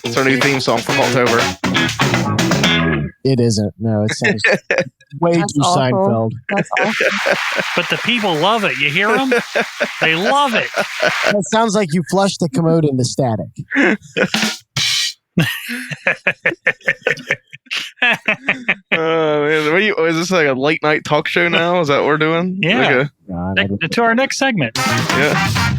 It's our new theme song for Cultober. It isn't. No, it sounds way That's too awful. Seinfeld. That's awful. But the people love it. You hear them? They love it. It sounds like you flushed the commode into static. Man, is this like a late night talk show now? Is that what we're doing? Yeah. Like To our next segment. yeah.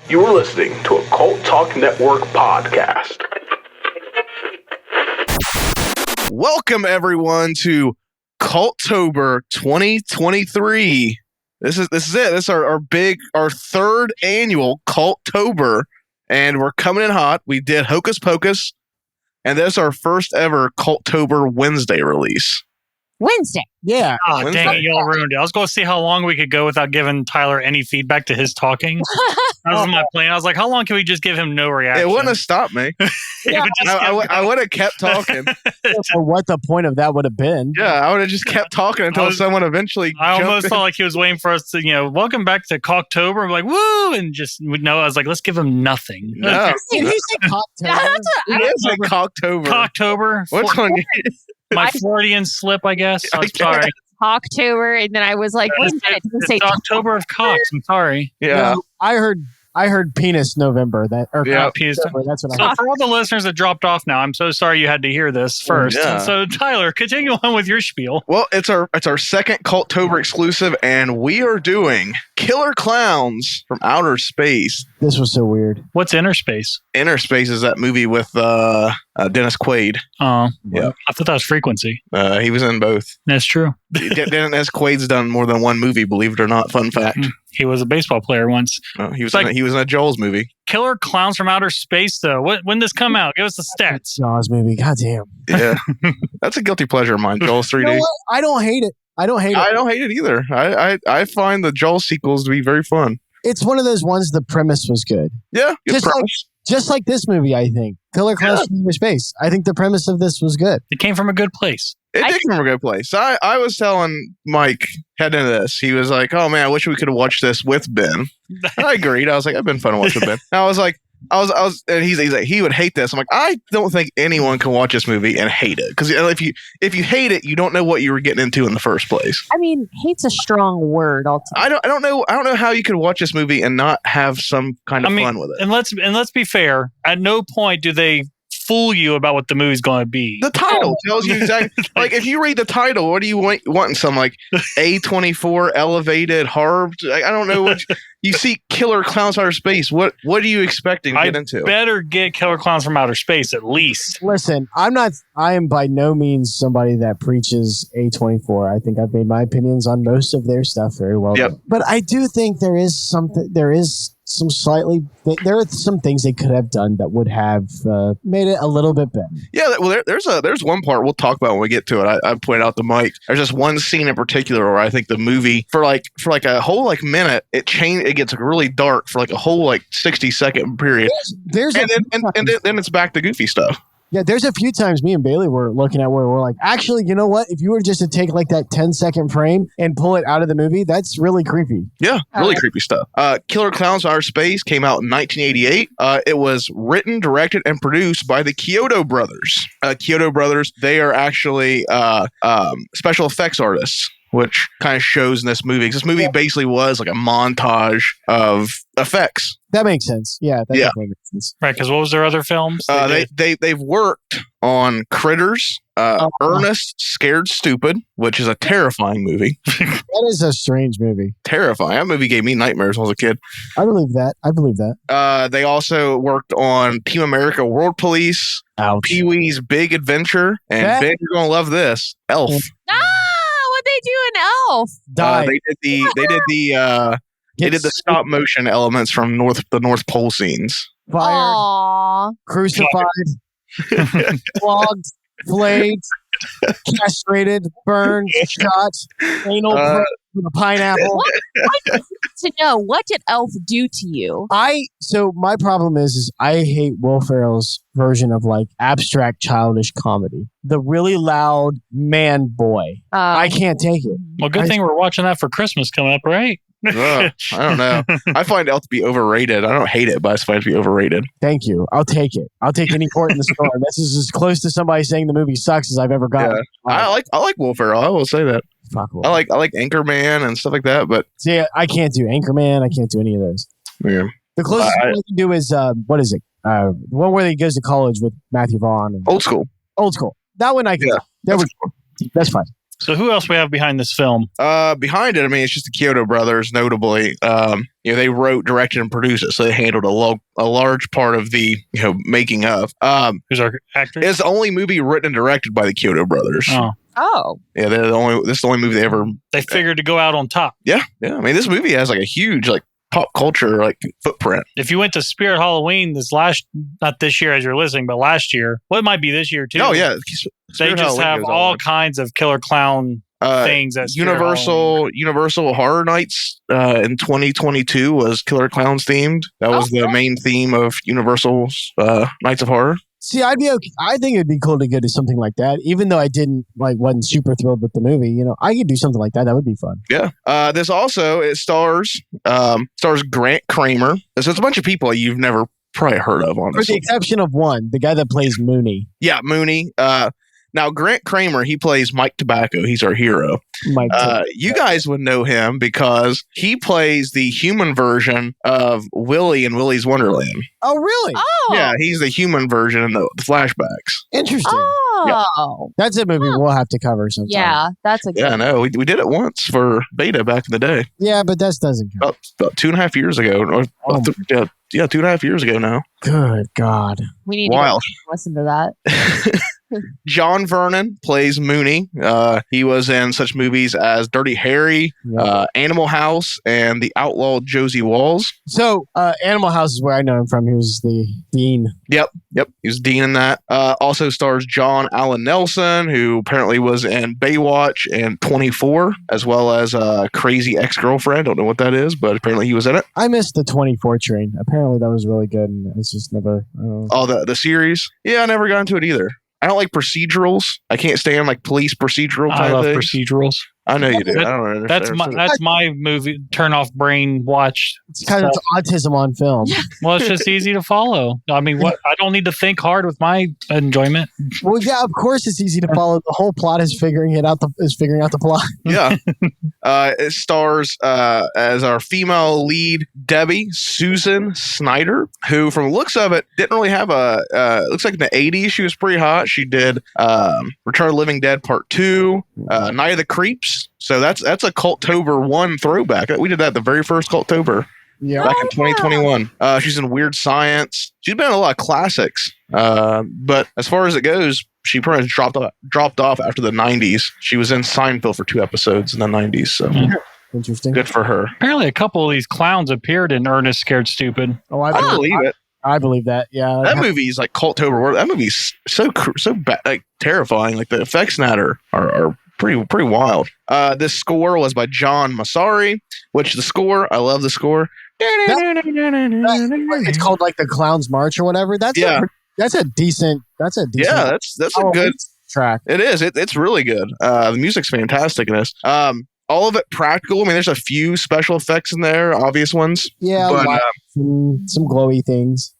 You're listening to a Cult Talk Network podcast. Welcome everyone to Cultober 2023. This is it. This is our third annual Cultober, and we're coming in hot. We did Hocus Pocus, and this is our first ever Cultober Wednesday release. Wednesday. Yeah. Oh, Wednesday. dang it, y'all ruined it. I was going to see how long we could go without giving Tyler any feedback to his talking. That was my plan. I was like, how long can we just give him no reaction? It wouldn't have stopped me. I would have kept talking. Or what the point of that would have been. Yeah, I would have just kept talking until someone eventually I jumped almost in. felt like he was waiting for us to, welcome back to Cocktober. I'm like, woo! And just, no, I was like, let's give him nothing. No. Did he say cocktail? That's what It is a Cocktober. Cocktober. Which one? My Freudian slip, I guess. I'm sorry. October, and then I was like, wait a minute, did it say It's October of cocks. I'm sorry. Yeah. No, I heard penis November. Yeah, penis. November, that's what I So heard. for all the listeners that dropped off now, I'm so sorry you had to hear this first. Yeah. So Tyler, continue on with your spiel. Well, it's our second Cultober exclusive, and we are doing Killer Klowns from Outer Space. This was so weird. What's Inner Space? Inner Space is that movie with Dennis Quaid. Oh, Yeah. I thought that was Frequency. He was in both. That's true. Dennis Quaid's done more than one movie, believe it or not. Fun fact. He was a baseball player once. He was Like- he was in a Joel's movie. Killer Klowns from Outer Space, though. When did this come out? Give us the stats. Jaws movie. God damn. Yeah, that's a guilty pleasure of mine. Joel's 3D. You know what? I don't hate it. I don't hate it. it either. I find the Joel sequels to be very fun. It's one of those ones. The premise was good. Yeah, good Just like- premise. Just like this movie, I think. Killer Klowns from Outer Space. I think the premise of this was good. It came from a good place. It did come from a good place. I was telling Mike heading into this, he was like, "Oh man, I wish we could have watched this with Ben." And I agreed. I was like, "I've been fun to watch with Ben." And I was like, and he's like, he would hate this. I'm like, I don't think anyone can watch this movie and hate it, because if you hate it, you don't know what you were getting into in the first place. I mean, hate's a strong word. I don't know how you could watch this movie and not have some kind of fun with it. And let's be fair. At no point do they fool you about what the movie's going to be. The title tells you exactly. Like, if you read the title, what do you want? Some like A24 elevated horror? I don't know what you see. Killer Klowns from Outer Space. What are you expecting to get into? Better get Killer Klowns from Outer Space at least. Listen, I am by no means somebody that preaches A24. I think I've made my opinions on most of their stuff very well. Yep. But I do think there are some things they could have done that would have made it a little bit better. Yeah, well, there's one part we'll talk about when we get to it. I pointed out to Mike. There's just one scene in particular where I think the movie for like a whole minute it gets really dark for like a whole 60-second period. Then it's back to goofy stuff. Yeah, there's a few times me and Bailey were looking at where we're like, actually, you know what? If you were just to take like that 10-second frame and pull it out of the movie, that's really creepy. Yeah, really creepy stuff. Killer Klowns from Outer Space came out in 1988. It was written, directed, and produced by the Kyoto Brothers. Kyoto Brothers, they are actually special effects artists, which kind of shows in this movie. 'Cause this movie basically was like a montage of effects. That makes sense. Yeah, that definitely makes sense. Right, because what was their other films? They've worked on Critters, Ernest Scared Stupid, which is a terrifying movie. That is a strange movie. Terrifying. That movie gave me nightmares when I was a kid. I believe that. They also worked on Team America World Police, Ouch. Pee-wee's Big Adventure, and Ben, you're gonna love this, Elf. What'd they do in Elf? They did the stop motion elements from the North Pole scenes. Fired, Aww. crucified, flogged, flayed, castrated, burned, shot, anal with a pineapple. To know, what did Elf do to you? So my problem is I hate Will Ferrell's version of like abstract childish comedy. The really loud man boy. I can't take it. Well, good thing we're watching that for Christmas coming up, right? I don't know. I find Elf to be overrated. I don't hate it, but I find it to be overrated. Thank you. I'll take it. I'll take any court in the store. This is as close to somebody saying the movie sucks as I've ever gotten. Yeah. I like Will Ferrell. I will say that. Fuck Will. I like Anchorman and stuff like that, but See, I can't do Anchorman. I can't do any of those. yeah. The closest I can do is what is it? The one where he goes to college with Matthew Vaughn. And Old School. Old School. That one I can. Yeah, that's fine. So who else we have behind this film? Behind it, I mean, it's just the Kyoto brothers, notably. They wrote, directed, and produced it, so they handled a large part of the making of. Who's our actor? It's the only movie written and directed by the Kyoto brothers. Oh. Yeah, this is the only movie they figured to go out on top. Yeah. I mean, this movie has like a huge like pop culture like footprint. If you went to Spirit Halloween not this year as you're listening, but last year, well, it might be this year too. Oh yeah, they just have all kinds of killer clown things. At Universal Horror Nights in 2022 was Killer Clowns themed. That was the main theme of Universal's Nights of Horror. See, I'd be okay. I think it'd be cool to go to something like that, even though I wasn't super thrilled with the movie. I could do something like that. That would be fun. Yeah. This also stars Grant Kramer. So it's a bunch of people you've never probably heard of, honestly. With the exception of one, the guy that plays Mooney. Yeah, Mooney. Now, Grant Kramer, he plays Mike Tobacco. He's our hero. You guys would know him because he plays the human version of Willy in Willy's Wonderland. Oh, really? Oh. Yeah, he's the human version in the flashbacks. Interesting. Oh. That's a movie we'll have to cover sometime. Yeah, that's a good Yeah, I know. We did it once for beta back in the day. Yeah, but that doesn't count. About 2.5 years ago. 2.5 years ago now. Good God. We need Wild. to listen to that. John Vernon plays Mooney. He was in such movies as Dirty Harry, Animal House, and The Outlaw Josie Walls. So, Animal House is where I know him from. He was the dean. Yep. He was dean in that. Also stars John Allen Nelson, who apparently was in Baywatch and 24, as well as Crazy Ex-Girlfriend. Don't know what that is, but apparently he was in it. I missed the 24 train. Apparently that was really good, and it's just never... Oh, the series? Yeah, I never got into it either. I don't like procedurals. I can't stand like police procedural type I love things. procedurals. I know you do. I don't understand. That's my movie. Turn off brain watch. It's kind of autism on film. Well, it's just easy to follow. I mean, I don't need to think hard with my enjoyment. Well, yeah, of course it's easy to follow. The whole plot is figuring out the plot. Yeah. It stars as our female lead, Debbie Susan Snyder, who, from the looks of it, didn't really have looks like in the 80s she was pretty hot. She did Return of the Living Dead Part 2, Night of the Creeps. So that's a Cultober 1 throwback. We did that the very first Cultober back in 2021. She's in Weird Science. She's been in a lot of classics. But as far as it goes, she pretty much dropped off after the 90s. She was in Seinfeld for 2 episodes in the 90s. So Interesting. Good for her. Apparently, a couple of these clowns appeared in Ernest Scared Stupid. Oh, I believe it. I believe that. Yeah, that movie is like Cultober. That movie's so bad, like terrifying. Like the effects in that are pretty wild. This score was by John Massari, which the score, I love the score. It's called like the Clown's March or whatever. That's a decent. Yeah, that's a good track. It is. It's really good. The music's fantastic in this. All of it practical. I mean, there's a few special effects in there, obvious ones. Yeah, but, some glowy things.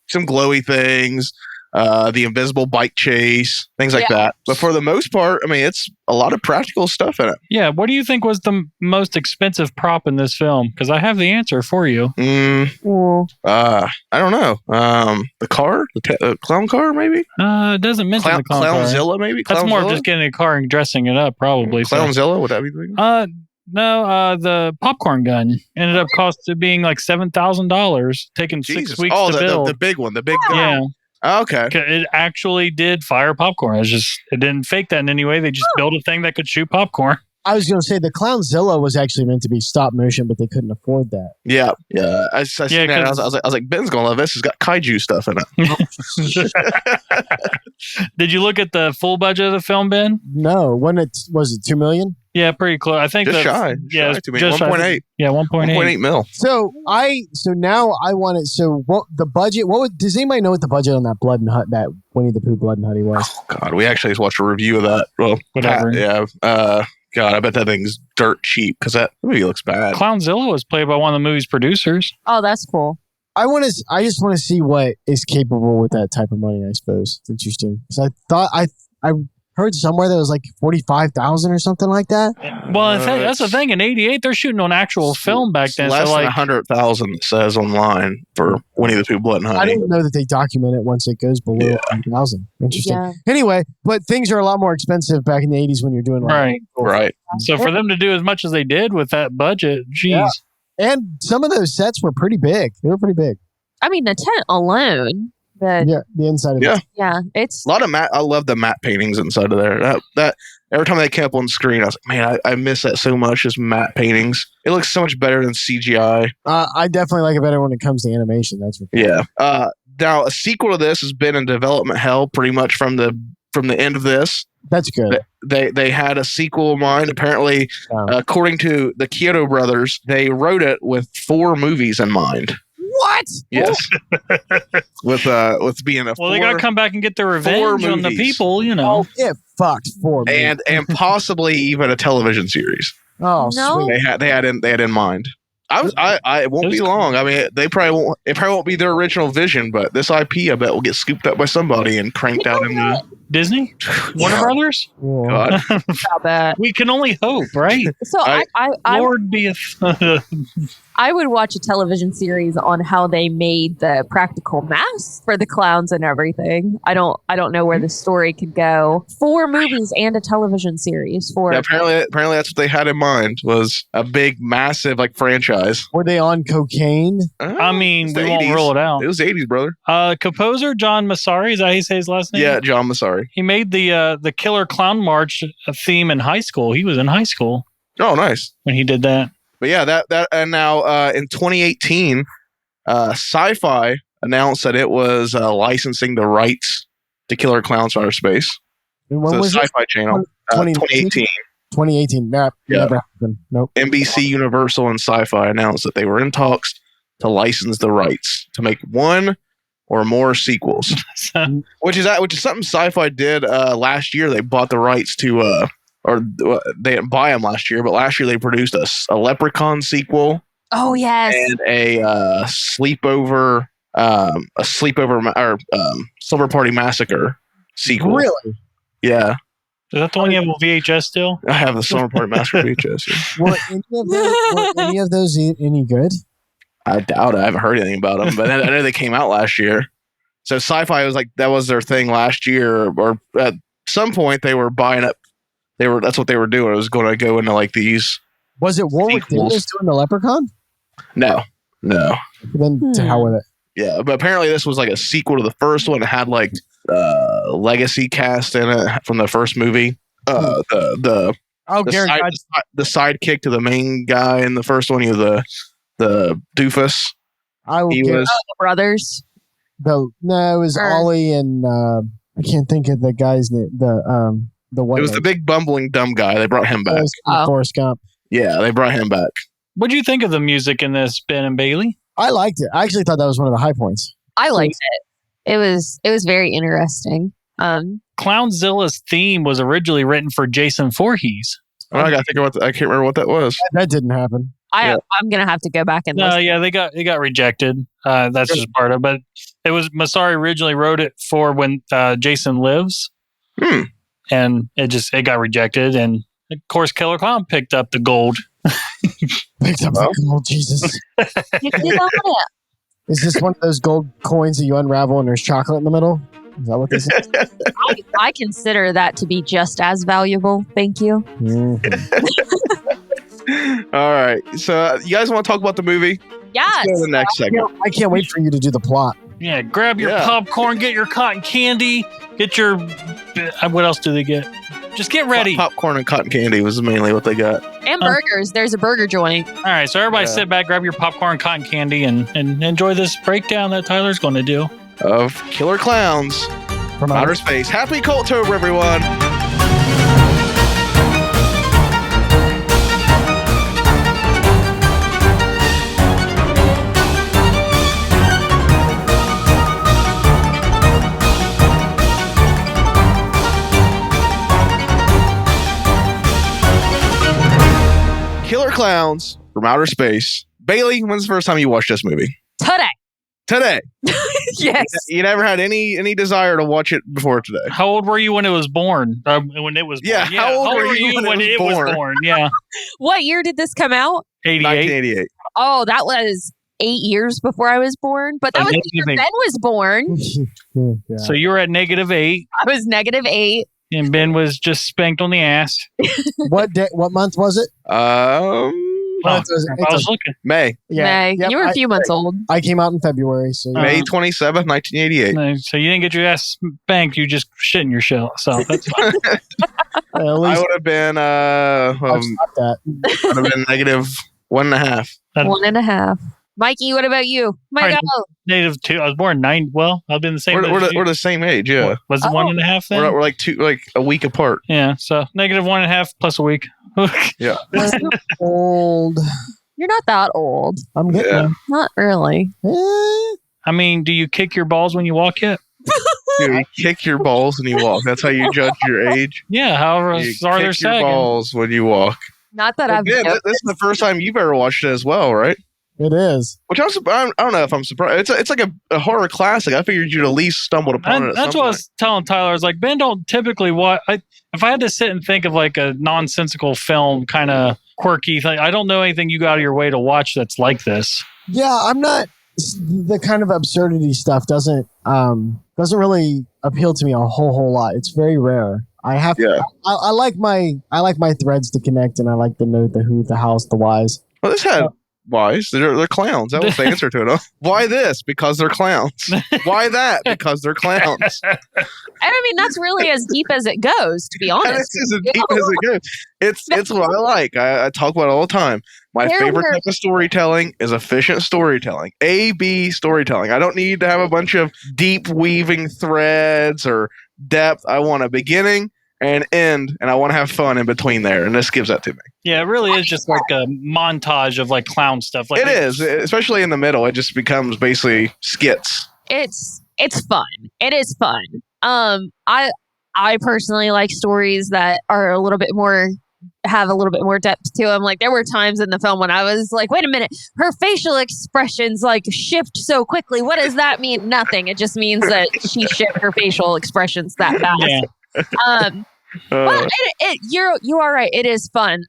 The invisible bike chase, things like that. But for the most part, I mean, it's a lot of practical stuff in it. Yeah. What do you think was the most expensive prop in this film? Because I have the answer for you. I don't know. The car? The clown car, maybe? It doesn't mention the clown car. Clownzilla, maybe? That's more of just getting a car and dressing it up, probably. Clownzilla, would that be the thing? No, the popcorn gun ended up being like $7,000, taking 6 weeks to build. The big one, the big gun. Yeah. Okay. It actually did fire popcorn. It didn't fake that in any way. They just built a thing that could shoot popcorn. I was going to say the Clownzilla was actually meant to be stop motion, but they couldn't afford that. Yeah. I was like, Ben's going to love this. It's got kaiju stuff in it. Did you look at the full budget of the film, Ben? No. Was it $2 million? Yeah, pretty close. I think Just that's shy. Yeah, Shy to me. just 1.8. Yeah, 1.8. 1.8 mil. So now I want it. So what the budget? Does anybody know what the budget on that Blood and Hut, that Winnie the Pooh Blood and Hutty was? Oh, God, we actually just watched a review of that. Well, Whatever. Yeah. God, I bet that thing's dirt cheap because that movie looks bad. Clownzilla was played by one of the movie's producers. Oh, that's cool. I just want to see what is capable with that type of money. I suppose it's interesting. So I thought I heard somewhere that was like 45,000 or something like that. Well, that's the thing. In '88, they're shooting on actual film back then. Less So than like 100,000 it says online for Winnie the Pooh Blood and I Honey. didn't know that they document it once it goes below 1,000. Interesting. Yeah. Anyway, but things are a lot more expensive back in the 80s when you're doing like Right. So for them to do as much as they did with that budget, geez. Yeah. And some of those sets were pretty big. They were pretty big. I mean, the tent alone. Yeah, the inside of it. Yeah, it's A lot of matte. I love the matte paintings inside of there. That every time they came up on screen, I was like, man, I miss that so much. Just matte paintings. It looks so much better than CGI. I definitely like it better when it comes to animation. That's for sure. Yeah. Now a sequel to this has been in development hell pretty much from the end of this. That's good. They had a sequel in mind. Apparently, according to the Kyoto brothers, they wrote it with 4 movies in mind. what? Yes. with being a Well, they got to come back and get their revenge on the movies. people, you know. Get fucked for me. and possibly even a television series. Oh, No. sweet. They had in mind. It won't be long. I mean, they probably won't. It probably won't be their original vision, but this IP, I bet, will get scooped up by somebody and cranked out in the Disney? Warner Brothers? Whoa. God. About that. We can only hope, right? So I- Lord be I would watch a television series on how they made the practical masks for the clowns and everything. I don't know where the story could go. 4 movies and a television series for apparently that's what they had in mind, was a big, massive like franchise. Were they on cocaine? I mean, It's we the won't 80s. rule it out. It was the 80s, brother. Composer John Massari, is that how you say his last name? Yeah, John Massari. He made the Killer Clown March theme in high school. He was in high school Oh, nice. when he did that. But yeah, that and now in 2018, Sci-Fi announced that it was licensing the rights to Killer Clowns from Outer Space. And when So was it? Sci-Fi Channel, 2018? 2018. Nah, Yeah. never happened. Nope. NBC, Universal, and Sci-Fi announced that they were in talks to license the rights to make 1 or more sequels, which is something Sci-Fi did last year. They bought the rights to, or they didn't buy them last year, but last year they produced a Leprechaun sequel Oh yes. and a sleepover Silver Party Massacre sequel. Really? Yeah, Is that the one you have on VHS still? I have the Silver Party Massacre VHS. Were any of those any good? I doubt it. I haven't heard anything about them, but I know they came out last year. So Sci-Fi was like, that was their thing last year, or at some point they were buying up. That's what they were doing. It was going to go into like these. Was it Warwick Sequels. Davis doing the Leprechaun? No. Then to hell with it. Yeah, but apparently this was like a sequel to the first one. It had like legacy cast in it from the first movie. Oh, The sidekick to the main guy in the first one. He was the doofus. I will He give was The brothers. no, it was Or- Ollie and I can't think of the guy's name. The one. it was the big bumbling dumb guy. They brought him back. Oh. Forrest Gump. Yeah, they brought him back. What'd you think of the music in this, Ben and Bailey? I liked it. I actually thought that was one of the high points. I liked it. It was very interesting. Clownzilla's theme was originally written for Jason Voorhees. Oh, I got to think about. I can't remember what that was. That didn't happen. I'm gonna have to go back and No, listen. yeah, they got rejected. That's just part of it. But it was Massari originally wrote it for when Jason Lives. And it got rejected. And of course, Killer Clown picked up the gold. Picked up the gold, Jesus. You did on it. Is this one of those gold coins that you unravel and there's chocolate in the middle? Is that what this is? I consider that to be just as valuable. Thank you. All right. So you guys want to talk about the movie? Yes. Let's go to the next segment. I can't wait for you to do the plot. Yeah, grab your Yeah. popcorn, get your cotton candy, get your... what else do they get? Just get ready. Popcorn and cotton candy was mainly what they got. And burgers. There's a burger joint. All right, so everybody Yeah. sit back, grab your popcorn, cotton candy, and enjoy this breakdown that Tyler's going to do. Of Killer Clowns from Outer Space. Happy Cultober, everyone! Killer Clowns from Outer Space. Bailey, when's the first time you watched this movie? Today. Yes. You never had any desire to watch it before today. How old were you when it was born? When it was born? Yeah, how old were you when it was born? Yeah. What year did this come out? 88. 1988. Oh, that was 8 years before I was born. But that was the year Ben was born. Yeah. So you were at -8. I was -8. And Ben was just spanked on the ass. What month was it? I was looking. May. May. Yep, You were a few months old. I came out in February. So May 27th, 1988. So you didn't get your ass spanked. You just shit in your shell. So that's fine. at I least would have been I've stopped that. would have been -1.5. 1.5. Mikey, what about you? My God. -2. I was born 9. Well, I've been the same. We're the same age, yeah. Was it 1.5 then? We're like a week apart. Yeah. So -1.5 plus a week. Yeah. Old. You're not that old. I'm getting Yeah. there. Not really. I mean, do you kick your balls when you walk yet? Dude, you kick your balls when you walk. That's how you judge your age. Yeah. However, You far they're kick your sagging. balls when you walk. Not that I've Again, this is the first time you've ever watched it as well, right? It is. Which I don't know if I'm surprised. It's like a horror classic. I figured you'd at least stumbled upon it. That's what I was telling Tyler. I was like, Ben don't typically watch. If I had to sit and think of like a nonsensical film, kind of quirky thing, I don't know anything you go out of your way to watch that's like this. Yeah, I'm not. The kind of absurdity stuff doesn't really appeal to me a whole lot. It's very rare. I have. Yeah. I like my threads to connect, and I like the know, the who, the hows, the whys. Well, this had whys. They're clowns. That was the answer to it. Huh? Why this? Because they're clowns. Why that? Because they're clowns. I mean, that's really as deep as it goes, to be honest. This is as deep as it goes. It's what I like. I talk about it all the time. My favorite type of storytelling is efficient storytelling. A-B storytelling. I don't need to have a bunch of deep weaving threads or depth. I want a beginning and end, and I want to have fun in between there, and this gives that to me. Yeah, it really is just like a montage of like clown stuff. Like it is, especially in the middle. It just becomes basically skits. It's fun. It is fun. I personally like stories that are a little bit more, have a little bit more depth to them. Like there were times in the film when I was like, wait a minute, her facial expressions like shift so quickly. What does that mean? Nothing. It just means that she shifted her facial expressions that fast. Yeah. But you are right. It is fun.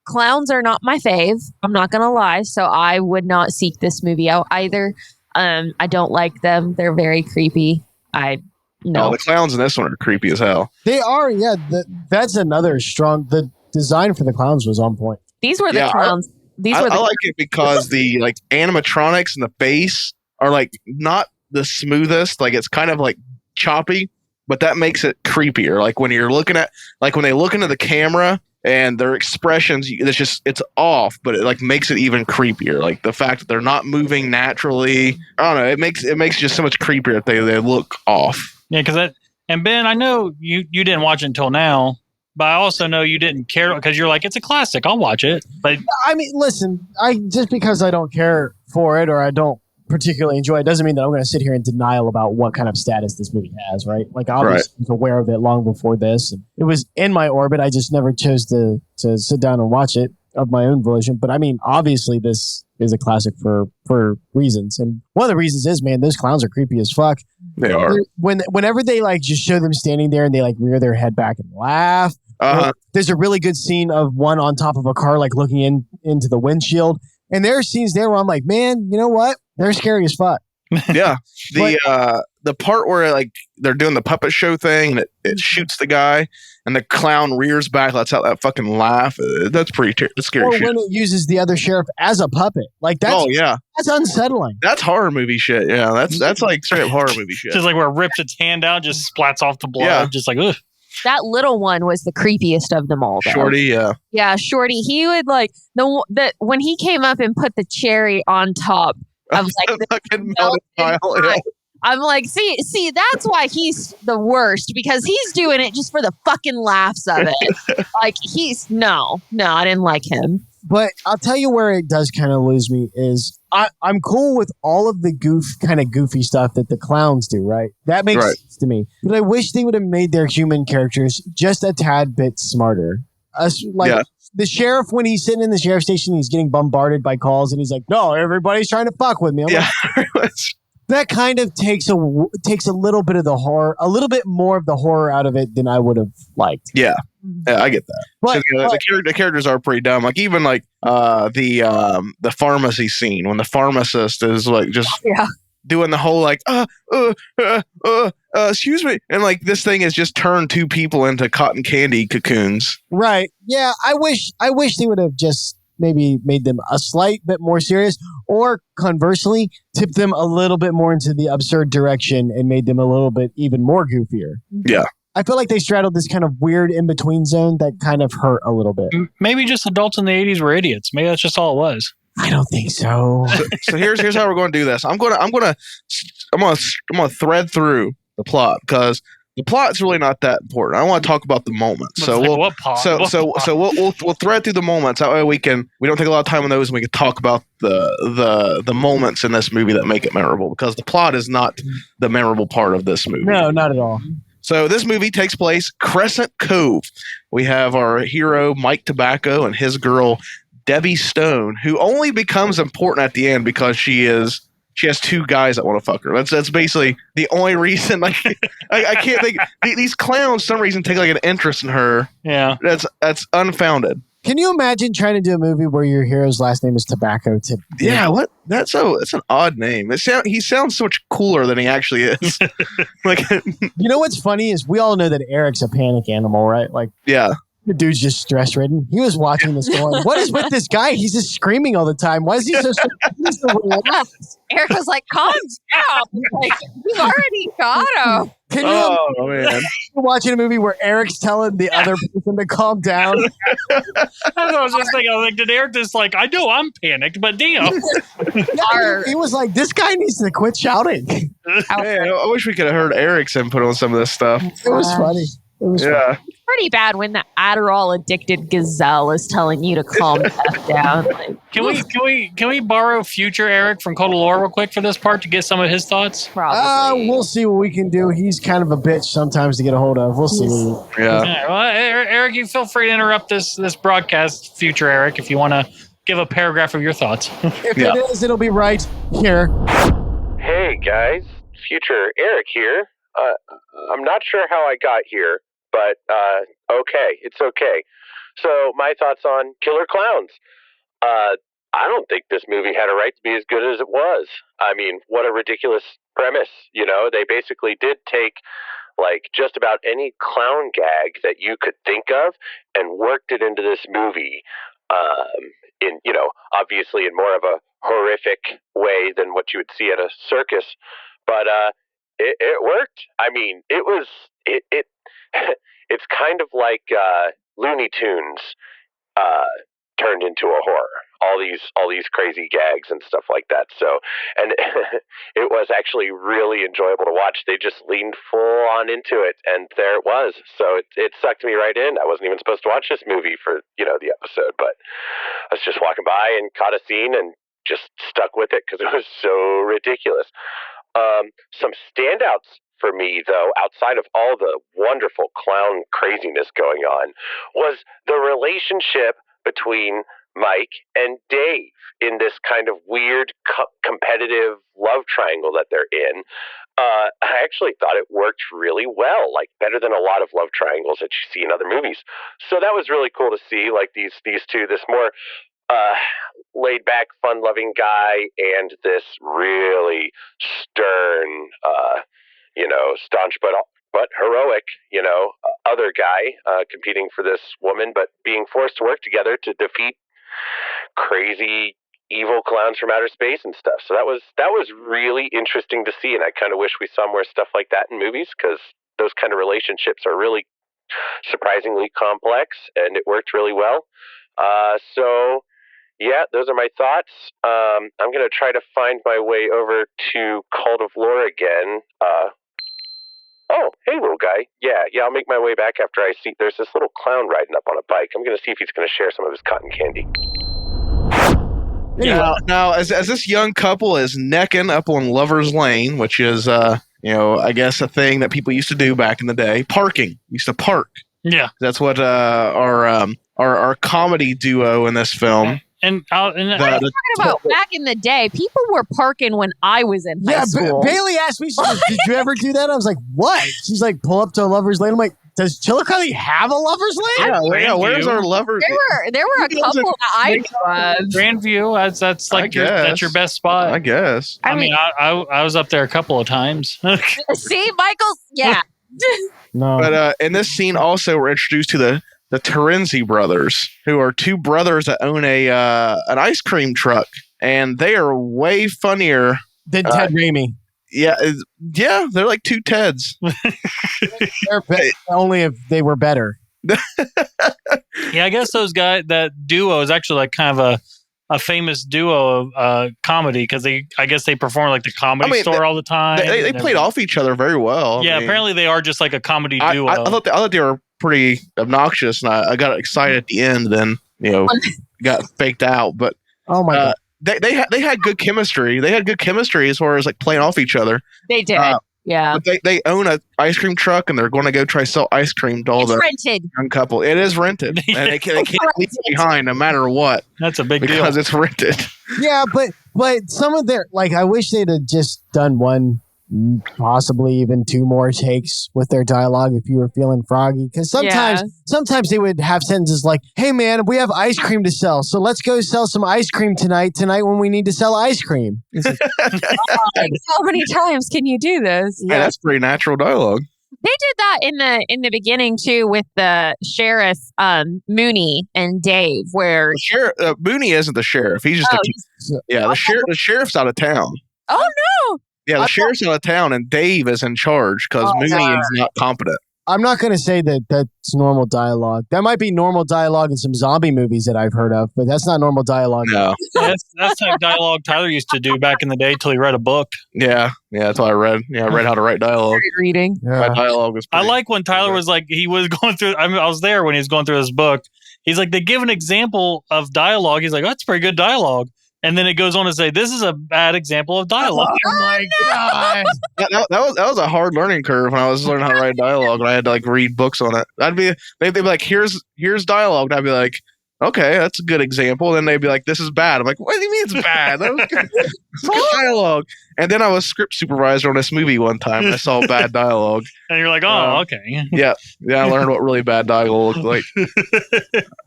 Clowns are not my fave. I'm not gonna lie. So I would not seek this movie out either. I don't like them. They're very creepy. No, the clowns in this one are creepy as hell. They are. Yeah, that's another strong. The design for the clowns was on point. These were the clowns. I like it because the like animatronics and the face are like not the smoothest. Like it's kind of like choppy, but that makes it creepier. Like when you're looking at, like when they look into the camera and their expressions, it's off, but it like makes it even creepier. Like the fact that they're not moving naturally. I don't know. It makes it just so much creepier if they look off. Yeah, because and Ben, I know you didn't watch it until now, but I also know you didn't care because you're like, it's a classic, I'll watch it. But I mean, listen, just because I don't care for it or I don't particularly enjoy it doesn't mean that I'm going to sit here in denial about what kind of status this movie has, right? Like obviously I was aware of it long before this. And it was in my orbit. I just never chose to sit down and watch it of my own volition. But I mean, obviously this is a classic for reasons. And one of the reasons is, man, those clowns are creepy as fuck. They are. Whenever they like just show them standing there and they like rear their head back and laugh. There's a really good scene of one on top of a car, like looking into the windshield. And there are scenes there where I'm like, man, you know what? They're scary as fuck. Yeah. The part where like they're doing the puppet show thing and it shoots the guy and the clown rears back, lets out that fucking laugh. That's pretty scary or shit. when it uses the other sheriff as a puppet. Like that's that's unsettling. That's horror movie shit. Yeah, that's like straight up horror movie shit. Just like where it rips its hand out, just splats off the blood. Yeah. Just like, ugh. That little one was the creepiest of them all. Though. Shorty, yeah. Yeah, Shorty. He would like when he came up and put the cherry on top. I was like, fucking melted pile, yeah. I'm like, see, that's why he's the worst because he's doing it just for the fucking laughs of it. Like no, I didn't like him. But I'll tell you where it does kind of lose me is I'm cool with all of the goofy stuff that the clowns do, right? That makes sense to me. But I wish they would have made their human characters just a tad bit smarter. The sheriff, when he's sitting in the sheriff's station, he's getting bombarded by calls, and he's like, "No, everybody's trying to fuck with me." I'm like, that kind of takes a little bit of the horror, a little bit more of the horror out of it than I would have liked. Yeah, I get that. But the characters are pretty dumb. Like even like the pharmacy scene when the pharmacist is like just doing the whole like excuse me, and like this thing has just turned two people into cotton candy cocoons. Right. Yeah. I wish they would have just maybe made them a slight bit more serious, or conversely, tipped them a little bit more into the absurd direction and made them a little bit even more goofier. Yeah. I feel like they straddled this kind of weird in-between zone that kind of hurt a little bit. Maybe just adults in the 80s were idiots. Maybe that's just all it was. I don't think so. So here's how we're going to do this. I'm gonna thread through the plot because the plot's really not that important. I want to talk about the moments. So we'll thread through the moments. That way we don't take a lot of time on those, and we can talk about the moments in this movie that make it memorable, because the plot is not the memorable part of this movie. No, not at all. So this movie takes place Crescent Cove. We have our hero Mike Tobacco and his girl Debbie Stone, who only becomes important at the end because she has two guys that want to fuck her. That's basically the only reason. Like I can't think. These clowns, for some reason, take like an interest in her. Yeah, that's unfounded. Can you imagine trying to do a movie where your hero's last name is Tobacco? Yeah, what? That's an odd name. He sounds so much cooler than he actually is. Like, you know what's funny is we all know that Eric's a panic animal, right? Like, yeah. The dude's just stress-ridden. He was watching this going, what is with this guy? He's just screaming all the time. Why is he so relaxed? Eric was like, calm down. Like, you've already got him. Can you man. watching a movie where Eric's telling the other person to calm down? I was just thinking, like, did Eric just like, I know I'm panicked, but damn. He was like, this guy needs to quit shouting. Man, I wish we could have heard Eric's input on some of this stuff. It was funny. Yeah. It's pretty bad when the Adderall addicted gazelle is telling you to calm that down. Like, can we borrow future Eric from Cultober real quick for this part to get some of his thoughts? Probably. We'll see what we can do. He's kind of a bitch sometimes to get a hold of. We'll see. Yeah. Well, Eric, you feel free to interrupt this broadcast, future Eric, if you want to give a paragraph of your thoughts. If it is, it'll be right here. Hey guys, future Eric here. I'm not sure how I got here, but okay, it's okay. So my thoughts on Killer Klowns. I don't think this movie had a right to be as good as it was. I mean, what a ridiculous premise. You know, they basically did take like just about any clown gag that you could think of and worked it into this movie. In, you know, obviously in more of a horrific way than what you would see at a circus, but it worked. I mean, it's kind of like Looney Tunes turned into a horror. All these crazy gags and stuff like that. So, and it was actually really enjoyable to watch. They just leaned full on into it, and there it was. So it sucked me right in. I wasn't even supposed to watch this movie for the episode, but I was just walking by and caught a scene and just stuck with it because it was so ridiculous. Some standouts for me, though, outside of all the wonderful clown craziness going on, was the relationship between Mike and Dave in this kind of weird competitive love triangle that they're in. I actually thought it worked really well, like better than a lot of love triangles that you see in other movies. So that was really cool to see, like these two, this more laid back, fun loving guy and this really stern, staunch but heroic, other guy competing for this woman, but being forced to work together to defeat crazy evil clowns from outer space and stuff. So that was really interesting to see, and I kind of wish we saw more stuff like that in movies, because those kind of relationships are really surprisingly complex, and it worked really well. So yeah, those are my thoughts. I'm going to try to find my way over to Cult of Lore again. Oh, hey, little guy. Yeah, I'll make my way back after I see there's this little clown riding up on a bike. I'm going to see if he's going to share some of his cotton candy. Now, as this young couple is necking up on Lover's Lane, which is, I guess a thing that people used to do back in the day, parking. Used to park Yeah. That's what our comedy duo in this film. And talking about back in the day, people were parking when I was in high school. Bailey asked me, she goes, did you ever do that? I was like, what? She's like, pull up to a lover's lane. I'm like, does Chillicothe have a lover's lane? Yeah, where's our lovers? There were a couple that I knew of. Grandview, that's like that's your best spot. I guess. I mean, I was up there a couple of times. See, Michael? Yeah. No. But in this scene also we're introduced to the Terenzi brothers, who are two brothers that own an ice cream truck, and they are way funnier than Ted Raimi. Yeah, they're like two Teds. Only if they were better. Yeah, I guess those guys, that duo is actually like kind of a famous duo of comedy, because I guess they perform like the Comedy Store all the time. They played off each other very well. Yeah, apparently they are just like a comedy duo. I thought they were pretty obnoxious, and I got excited at the end. Then got faked out. But oh my god, they had good chemistry. They had good chemistry as far as like playing off each other. They did. Yeah. But they own an ice cream truck, and they're going to go try to sell ice cream to all the rented young couple. It is rented, and they can't leave it behind no matter what. That's a big deal because it's rented. Yeah, but some of their, like, I wish they'd have just done one, possibly even two more takes with their dialogue if you were feeling froggy, because sometimes they would have sentences like, hey man, we have ice cream to sell, so let's go sell some ice cream tonight when we need to sell ice cream. Like, how many times can you do this? Yeah, that's pretty natural dialogue. They did that in the beginning too with the sheriff Mooney and Dave, where Mooney isn't the sheriff. He's just the sheriff's out of town. Oh no. Yeah, the sheriff's out of town, and Dave is in charge because Mooney is not competent. I'm not going to say that that's normal dialogue. That might be normal dialogue in some zombie movies that I've heard of, but that's not normal dialogue. No. That's type dialogue Tyler used to do back in the day till he read a book. Yeah, that's what I read. Yeah, I read how to write dialogue. Reading. Yeah. My dialogue was I like when Tyler was like, he was going through, I was there when he was going through this book. He's like, they give an example of dialogue. He's like, oh, that's pretty good dialogue. And then it goes on to say, this is a bad example of dialogue. Oh my God. That was a hard learning curve when I was learning how to write dialogue, and I had to like read books on it. They'd be like, here's dialogue. And I'd be like, okay, that's a good example. And then they'd be like, this is bad. I'm like, what do you mean it's bad? That was good. It's good dialogue. And then I was script supervisor on this movie one time, and I saw bad dialogue. And you're like, oh, okay. Yeah, I learned what really bad dialogue looked like.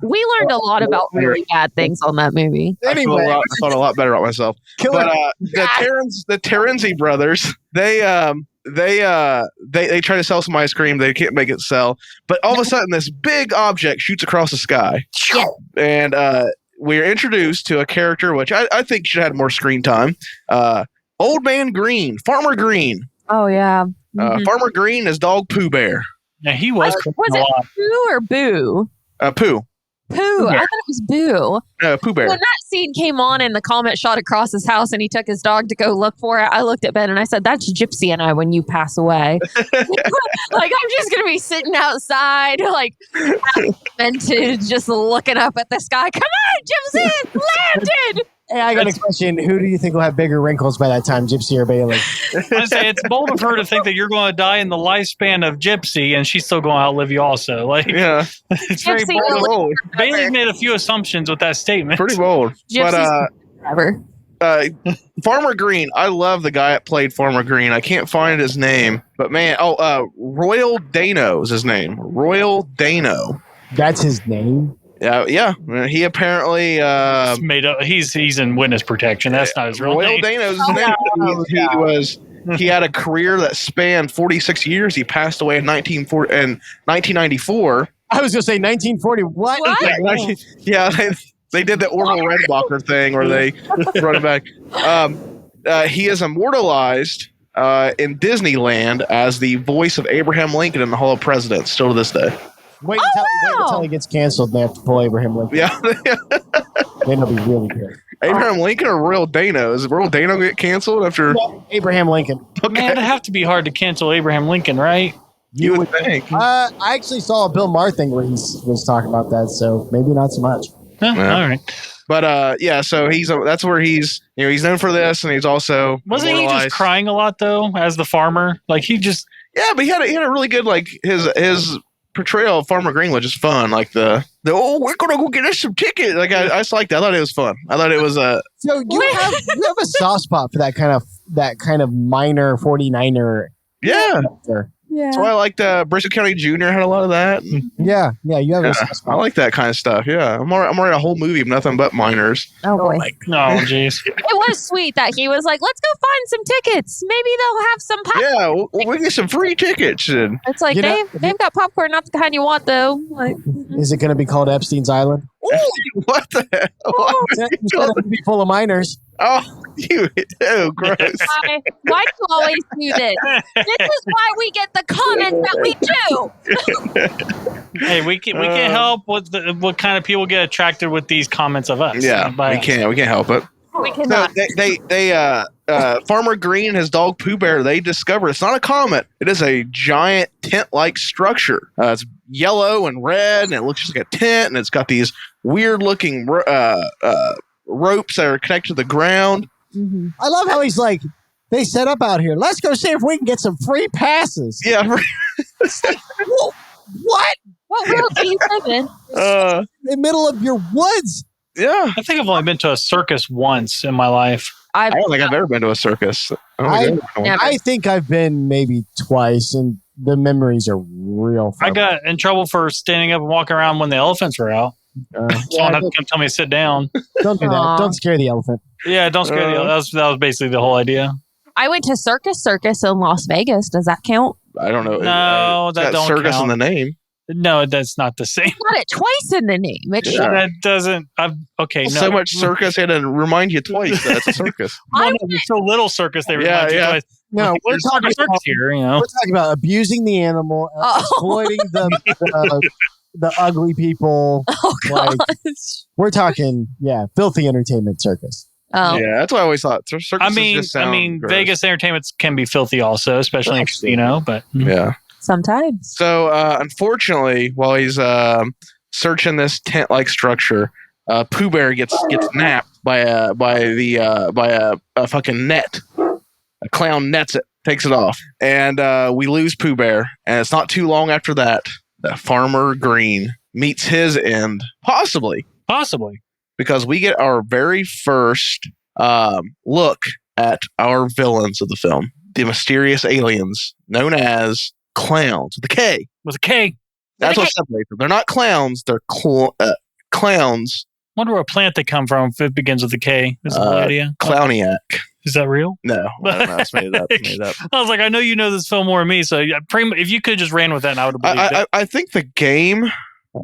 We learned a lot about really bad things on that movie. Anyway, I thought a lot better about myself. But the Terenzi brothers, they try to sell some ice cream. They can't make it sell. But all of a sudden, this big object shoots across the sky. Yeah. And we're introduced to a character which I think should have had more screen time. Old Man Green, Farmer Green. Oh, yeah. Farmer Green is dog Pooh Bear. Yeah, he was. Was it Pooh or Boo? Pooh. Pooh. I thought it was Boo. Pooh Bear. When that scene came on and the comet shot across his house and he took his dog to go look for it, I looked at Ben and I said, that's Gypsy and I when you pass away. Like, I'm just going to be sitting outside, like, vintage, just looking up at the sky. Come on, Gypsy, it's landed! Hey, I got a question. Who do you think will have bigger wrinkles by that time, Gypsy or Bailey? I say it's bold of her to think that you're going to die in the lifespan of Gypsy, and she's still going to outlive you also. Like, yeah, it's very bold. Bailey's made a few assumptions with that statement. Pretty bold. Gypsy's Farmer Green. I love the guy that played Farmer Green. I can't find his name, but man, Royal Dano is his name. Royal Dano. That's his name. Yeah. He apparently made up. He's in witness protection. That's not his real name. Royal Dano's his name. He had a career that spanned 46 years. He passed away in 1994. I was going to say 1940. What? Yeah, they did the Orville Redenbacher thing where they brought it back. He is immortalized in Disneyland as the voice of Abraham Lincoln in the Hall of Presidents still to this day. Wait until he gets canceled and they have to pull Abraham Lincoln. Yeah. Then it'll be really good. Abraham Lincoln or Royal Dano? Is Royal Dano get canceled after? No, Abraham Lincoln. Okay. Man, it'd have to be hard to cancel Abraham Lincoln, right? You would think. I actually saw a Bill Maher thing where he was talking about that, so maybe not so much. All right. But so that's where he's he's known for this, and he's also wasn't he just crying a lot though as the farmer? Like he just but he had a really good like his portrayal of Farmer Green was just fun. Like the we're gonna go get us some tickets. Like I just liked that. I thought it was fun. I thought it was So you have a soft spot for that kind of minor 49er. Yeah. Character. Yeah. That's why I liked Bristol County Jr. had a lot of that. Yeah, you have a soft I spot. like that kind of stuff. Yeah, I'm already a whole movie of nothing but minors. Oh boy. No, jeez. It was sweet that he was like, let's go find some tickets. Maybe they'll have some popcorn. Yeah, we get some free tickets. And It's like, they've got popcorn, not the kind you want, though. Like, Is it going to be called Epstein's Island? what the hell? It's going to be full of minors. Oh, gross. why do you always do this? This is why we get the comments that we do. Hey, we can't help what kind of people get attracted with these comments of us. Yeah, we can't help it. We cannot. So Farmer Green and his dog Pooh Bear, they discovered it's not a comet. It is a giant tent-like structure. It's yellow and red, and it looks just like a tent, and it's got these weird-looking ropes that are connected to the ground. Mm-hmm. I love how he's like, they set up out here. Let's go see if we can get some free passes. Yeah. What? What world do you live in? In the middle of your woods. Yeah. I think I've only been to a circus once in my life. I don't think I've ever been to a circus. I think I've been maybe twice, and the memories are real fun. I got in trouble for standing up and walking around when the elephants were out. Someone had to come tell me to sit down. Don't do that. Don't scare the elephant. Yeah, don't scare the elephant. That was basically the whole idea. I went to Circus in Las Vegas. Does that count? I don't know. No, it's that got don't circus count. in the name. No, that's not the same. Got it twice in the name. It should. That doesn't. Okay, no. So much circus had to remind you twice that it's a circus. No, there's so little circus. They remind you twice. No, we're There's talking circus about, here. You know, we're talking about abusing the animal, exploiting the ugly people. Oh gosh. We're talking, filthy entertainment circus. Oh. Yeah, that's what I always thought. Circus just sound gross. Vegas entertainments can be filthy also, especially in casino. But yeah. Sometimes. So, unfortunately, while he's searching this tent-like structure, Pooh Bear gets napped by a fucking net. A clown nets it, takes it off, and we lose Pooh Bear. And it's not too long after that Farmer Green meets his end, possibly, because we get our very first look at our villains of the film, the mysterious aliens known as Klowns with a K. With a K. That's what separates them. They're not clowns. They're clowns. Wonder where plant they come from if it begins with a K. Is that the idea? Clowniac. Is that real? No, I don't know. It's made it up. I was like, I know you know this film more than me, so if you could just ran with that, I would have believed it. I think the game,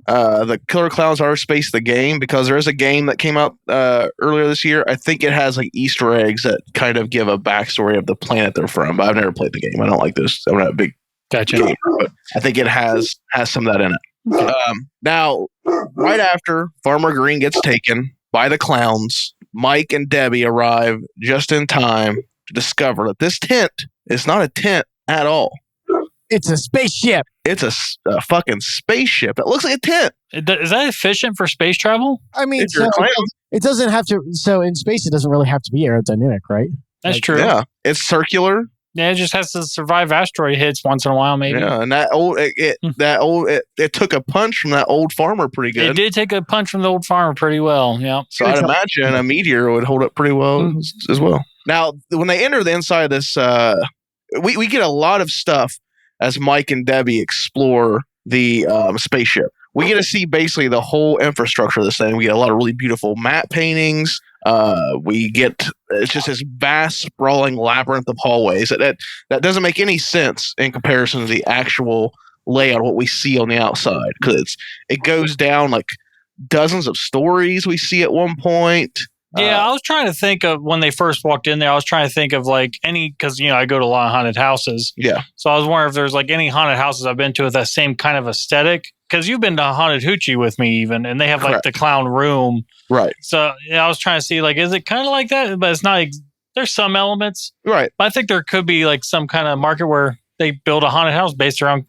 the Killer Klowns Outer Space, the game, because there is a game that came out earlier this year. I think it has like Easter eggs that kind of give a backstory of the planet they're from. But I've never played the game. I don't like this. I'm not a big gamer, but I think it has some of that in it. Now, right after Farmer Green gets taken by the clowns, Mike and Debbie arrive just in time to discover that this tent is not a tent at all. It's a spaceship. It's a fucking spaceship. It looks like a tent. Is that efficient for space travel? I mean, If you're clowns. it doesn't have to. So in space, it doesn't really have to be aerodynamic, right? That's true. Yeah, it's circular. Yeah, it just has to survive asteroid hits once in a while, maybe. Yeah, and it took a punch from that old farmer pretty good. It did take a punch from the old farmer pretty well. Yeah. So I'd imagine a meteor would hold up pretty well as well. Now, when they enter the inside of this, we get a lot of stuff as Mike and Debbie explore the spaceship. We get to see basically the whole infrastructure of this thing. We get a lot of really beautiful matte paintings. It's just this vast, sprawling labyrinth of hallways that doesn't make any sense in comparison to the actual layout of what we see on the outside, because it goes down like dozens of stories we see at one point. Yeah, I was trying to think of when they first walked in there. I was trying to think of like because I go to a lot of haunted houses. Yeah. So I was wondering if there's like any haunted houses I've been to with that same kind of aesthetic. Because you've been to Haunted Hoochie with me even, and they have like the clown room. Right. So I was trying to see like, is it kind of like that? But it's not. There's some elements. Right. But I think there could be like some kind of market where they build a haunted house based around.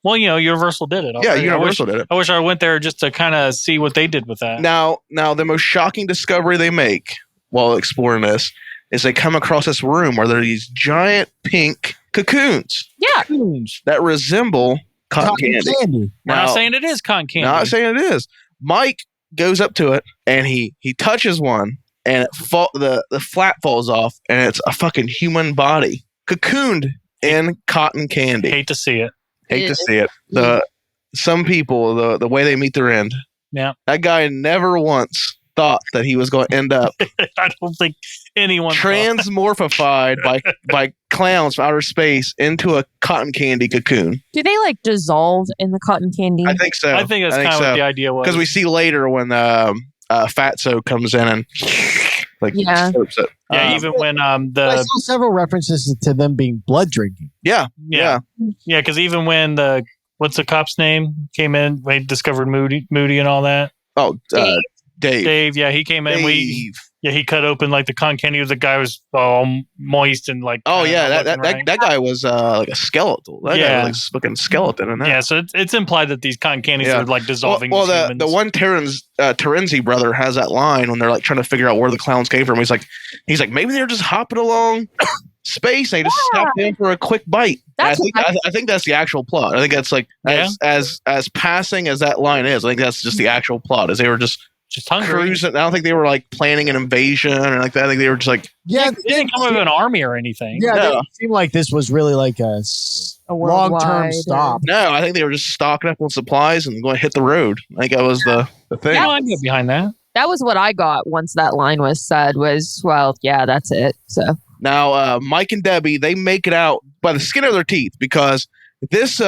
Universal did it. Yeah, Universal did it. I wish I went there just to kind of see what they did with that. Now, the most shocking discovery they make while exploring this is they come across this room where there are these giant pink cocoons. Yeah. That resemble cotton candy. We're not saying it is cotton candy. Not saying it is. Mike goes up to it and he touches one and the flap falls off and it's a fucking human body cocooned in cotton candy. Hate to see it. Hate to see it. Some people, the way they meet their end. Yeah. That guy never once thought that he was going to end up I don't think anyone transmorphified by clowns from outer space into a cotton candy cocoon. Do they like dissolve in the cotton candy? I think so. I think that's kind of what the idea was. Because we see later when Fatso comes in and slurps it. Yeah, even when I saw several references to them being blood drinking. Yeah. Because even when what's the cop's name came in, we discovered Moody and all that. Oh, Dave. Yeah, he came in. He cut open like the cotton candy. The guy was all moist and like. Oh yeah, that guy was like a skeletal. That guy was like a fucking skeleton in that. Yeah, so it's implied that these cotton candies are like dissolving. Well, the one Terenzi brother has that line when they're like trying to figure out where the clowns came from. He's like maybe they're just hopping along space. They just stopped in for a quick bite. I think that's the actual plot. I think that's like as passing as that line is. I think that's just the actual plot. Is they were just hungry. Cruising. I don't think they were like planning an invasion or like that. I think they were just like they didn't come with an army or anything. Yeah, it seemed like this was really like a long-term stop. No, I think they were just stocking up on supplies and going to hit the road. I think that was the thing. I get behind that. That was what I got once that line was said. That's it. So now Mike and Debbie, they make it out by the skin of their teeth because this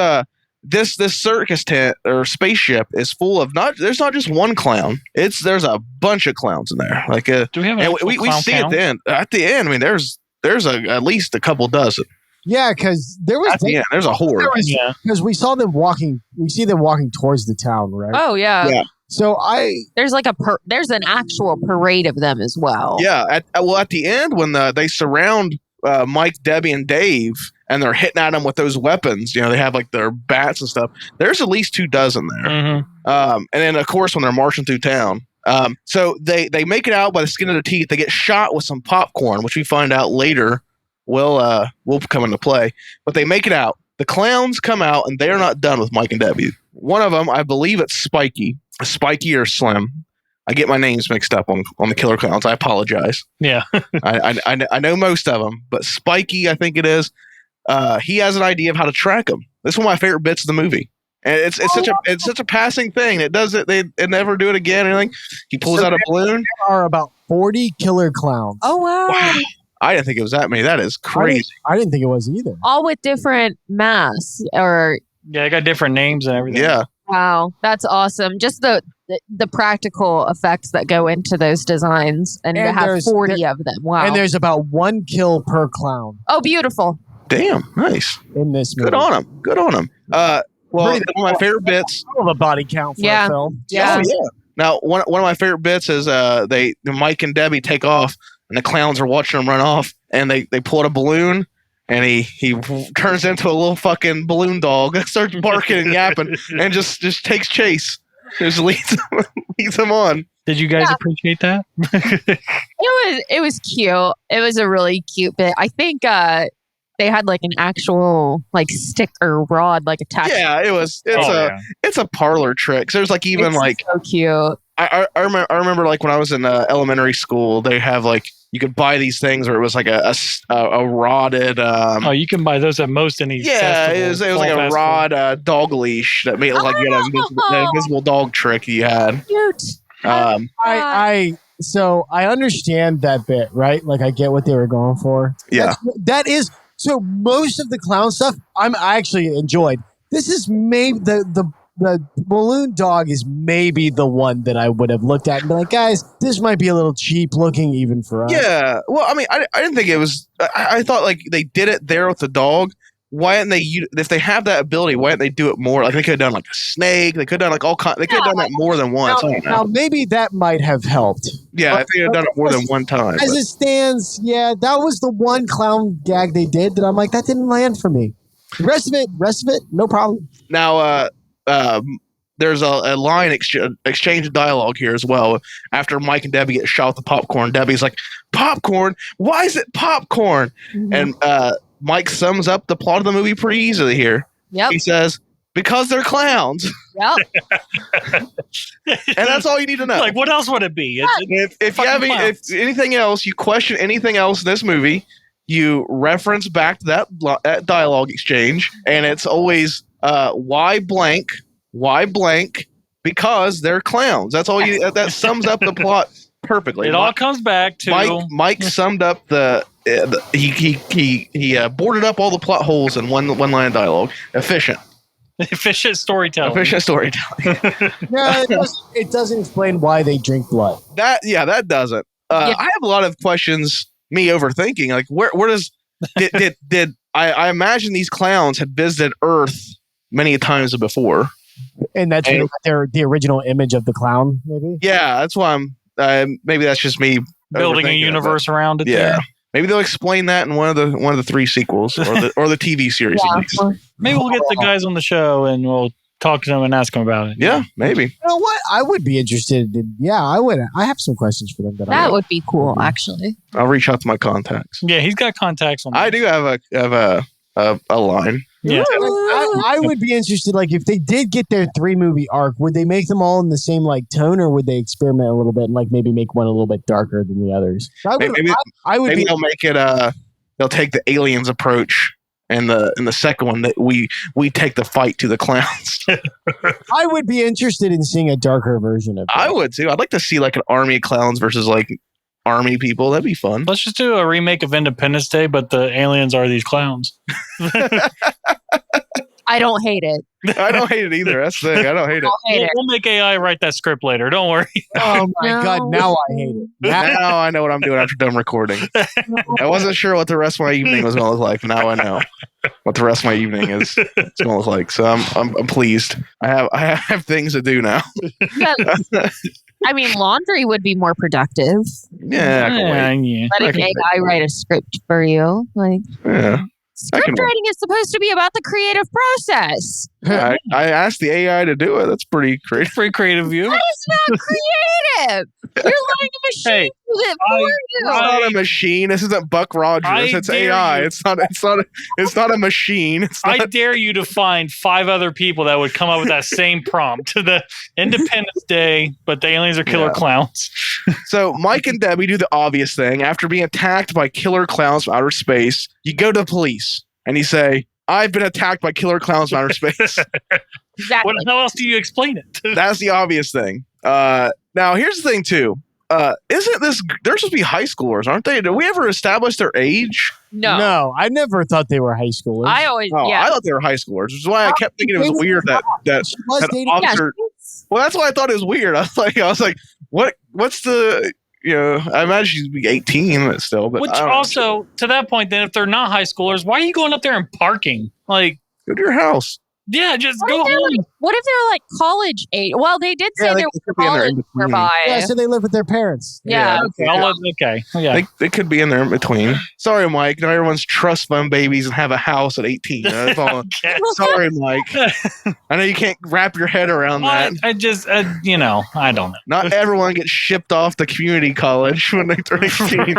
circus tent or spaceship is full of there's not just one clown. There's a bunch of clowns in there. Like do we have an we see count? at the end. I mean, there's at least a couple dozen. Yeah, because there's a horde. Because we saw them walking. We see them walking towards the town, right? Oh yeah. So there's like there's an actual parade of them as well. Yeah. At the end when they surround Mike, Debbie, and Dave, and they're hitting at them with those weapons. They have like their bats and stuff. There's at least 2 dozen there. Mm-hmm. And then of course when they're marching through town. So they make it out by the skin of their teeth. They get shot with some popcorn, which we find out later will come into play. But they make it out. The clowns come out, and they're not done with Mike and Debbie. One of them, I believe it's Spiky or Slim. I get my names mixed up on the Killer Clowns. I apologize. Yeah, I know most of them, but Spiky, I think it is. He has an idea of how to track them. This is one of my favorite bits of the movie, and it's such a passing thing. It does it. They never do it again or anything. He pulls out a balloon. There are about 40 killer clowns. Oh wow. I didn't think it was that many. That is crazy. I didn't think it was either. All with different masks or. Yeah, they got different names and everything. Yeah. Wow, that's awesome. Just the practical effects that go into those designs, and to have 40 of them. Wow. And there's about 1 kill per clown. Oh, beautiful. Damn, nice. In this movie. Good on him. Well, one of my favorite bits. Of a body count for a film. Yeah. Now, one of my favorite bits is Mike and Debbie take off, and the clowns are watching them run off, and they pull out a balloon, and he turns into a little fucking balloon dog, starts barking and yapping, and just takes chase. Just leads him on. Did you guys appreciate that? It was cute. It was a really cute bit. I think they had like an actual like stick or rod like attached. Yeah, it's a parlor trick. So there's like even it's like so cute. I remember like when I was in elementary school, they have like you could buy these things where it was like a rodded. You can buy those at most any. Yeah, it was like a rod dog leash that made it look like you had an invisible dog trick you had. Cute. So I understand that bit, right? Like I get what they were going for. Yeah, that is. So most of the clown stuff I actually enjoyed. This is maybe the balloon dog is maybe the one that I would have looked at and be like, guys, this might be a little cheap looking even for us. Yeah. Well, I mean, I didn't think it was. I thought like they did it there with the dog. Why didn't they? If they have that ability, why didn't they do it more? Like they could have done like a snake. They could have done like all kinds. They could have done that more than once. Now maybe that might have helped. Yeah, I think they've done it more than one time. As it stands, yeah, that was the one clown gag they did that I'm like, that didn't land for me. The rest of it, no problem. Now, there's a line exchange of dialogue here as well. After Mike and Debbie get shot with the popcorn, Debbie's like, "Popcorn? Why is it popcorn?" Mm-hmm. And Mike sums up the plot of the movie pretty easily here. Yep. He says, Because they're clowns. Yep. And that's all you need to know. Like, what else would it be? If you have if anything else, you question anything else in this movie, you reference back to that dialogue exchange, and it's always why blank, because they're clowns. That's all you. That sums up the plot perfectly. It all comes back to Mike summed up he boarded up all the plot holes in one line of dialogue. Efficient storytelling. Yeah, it doesn't explain why they drink blood. That doesn't. I have a lot of questions. Me overthinking, like where does did I imagine these clowns had visited Earth many times before, and that's the original image of the clown, maybe. Yeah, that's why I'm. Maybe that's just me building a universe around it. Yeah. There. Maybe they'll explain that in one of the 3 sequels or the TV series. Yeah. Maybe we'll get the guys on the show and we'll talk to them and ask them about it. Yeah, maybe. You know what? I would be interested in. Yeah, I would. I have some questions for them. That would be cool, actually. I'll reach out to my contacts. Yeah, he's got contacts on. I do have a line. Yeah, I would be interested. Like, if they did get their 3-movie arc, would they make them all in the same like tone, or would they experiment a little bit and like maybe make one a little bit darker than the others? Maybe they'll make it. They'll take the aliens approach. And the second one that we take the fight to the clowns. I would be interested in seeing a darker version of that. I would too. I'd like to see like an army of clowns versus like army people. That'd be fun. Let's just do a remake of Independence Day, but the aliens are these clowns. I don't hate it. I don't hate it either. That's the thing. I don't hate it. We'll make AI write that script later. Don't worry. Oh my God. Now I hate it. Now I know what I'm doing after done recording. I wasn't sure what the rest of my evening was going to look like. Now I know what the rest of my evening is going to look like. So I'm pleased. I have things to do now. I mean, laundry would be more productive. Yeah. Letting AI write a script for you. Like, yeah. Script writing is supposed to be about the creative process. I asked the AI to do it. That's pretty creative. Pretty creative of you. That is not creative. You're letting a machine do it for you. It's not a machine. This isn't Buck Rogers. It's AI. It's not a machine. I dare you to find 5 other people that would come up with that same prompt. The Independence Day, but the aliens are killer clowns. So Mike and Debbie do the obvious thing. After being attacked by killer clowns from outer space, you go to the police and you say, I've been attacked by killer clowns from outer space. Exactly. How else do you explain it? That's the obvious thing. Now, here's the thing, too. Isn't this... They're supposed to be high schoolers, aren't they? Did we ever establish their age? No. I never thought they were high schoolers. I always... I thought they were high schoolers, which is why I kept thinking it was weird that officer... Well, that's why I thought it was weird. I was like, what's the... You know, I imagine she'd be 18 still. But which also, to that point, then if they're not high schoolers, why are you going up there and parking? Like, go to your house. Yeah, just go home. What if they're like college age? Well, they did say there was college nearby. Yeah, so they live with their parents. Yeah. Okay. Yeah. They could be in there in between. Sorry, Mike. Now everyone's trust fund babies and have a house at 18. That's all. Sorry, Mike. I know you can't wrap your head around that. I just, I don't know. Not everyone gets shipped off to community college when they turn 18.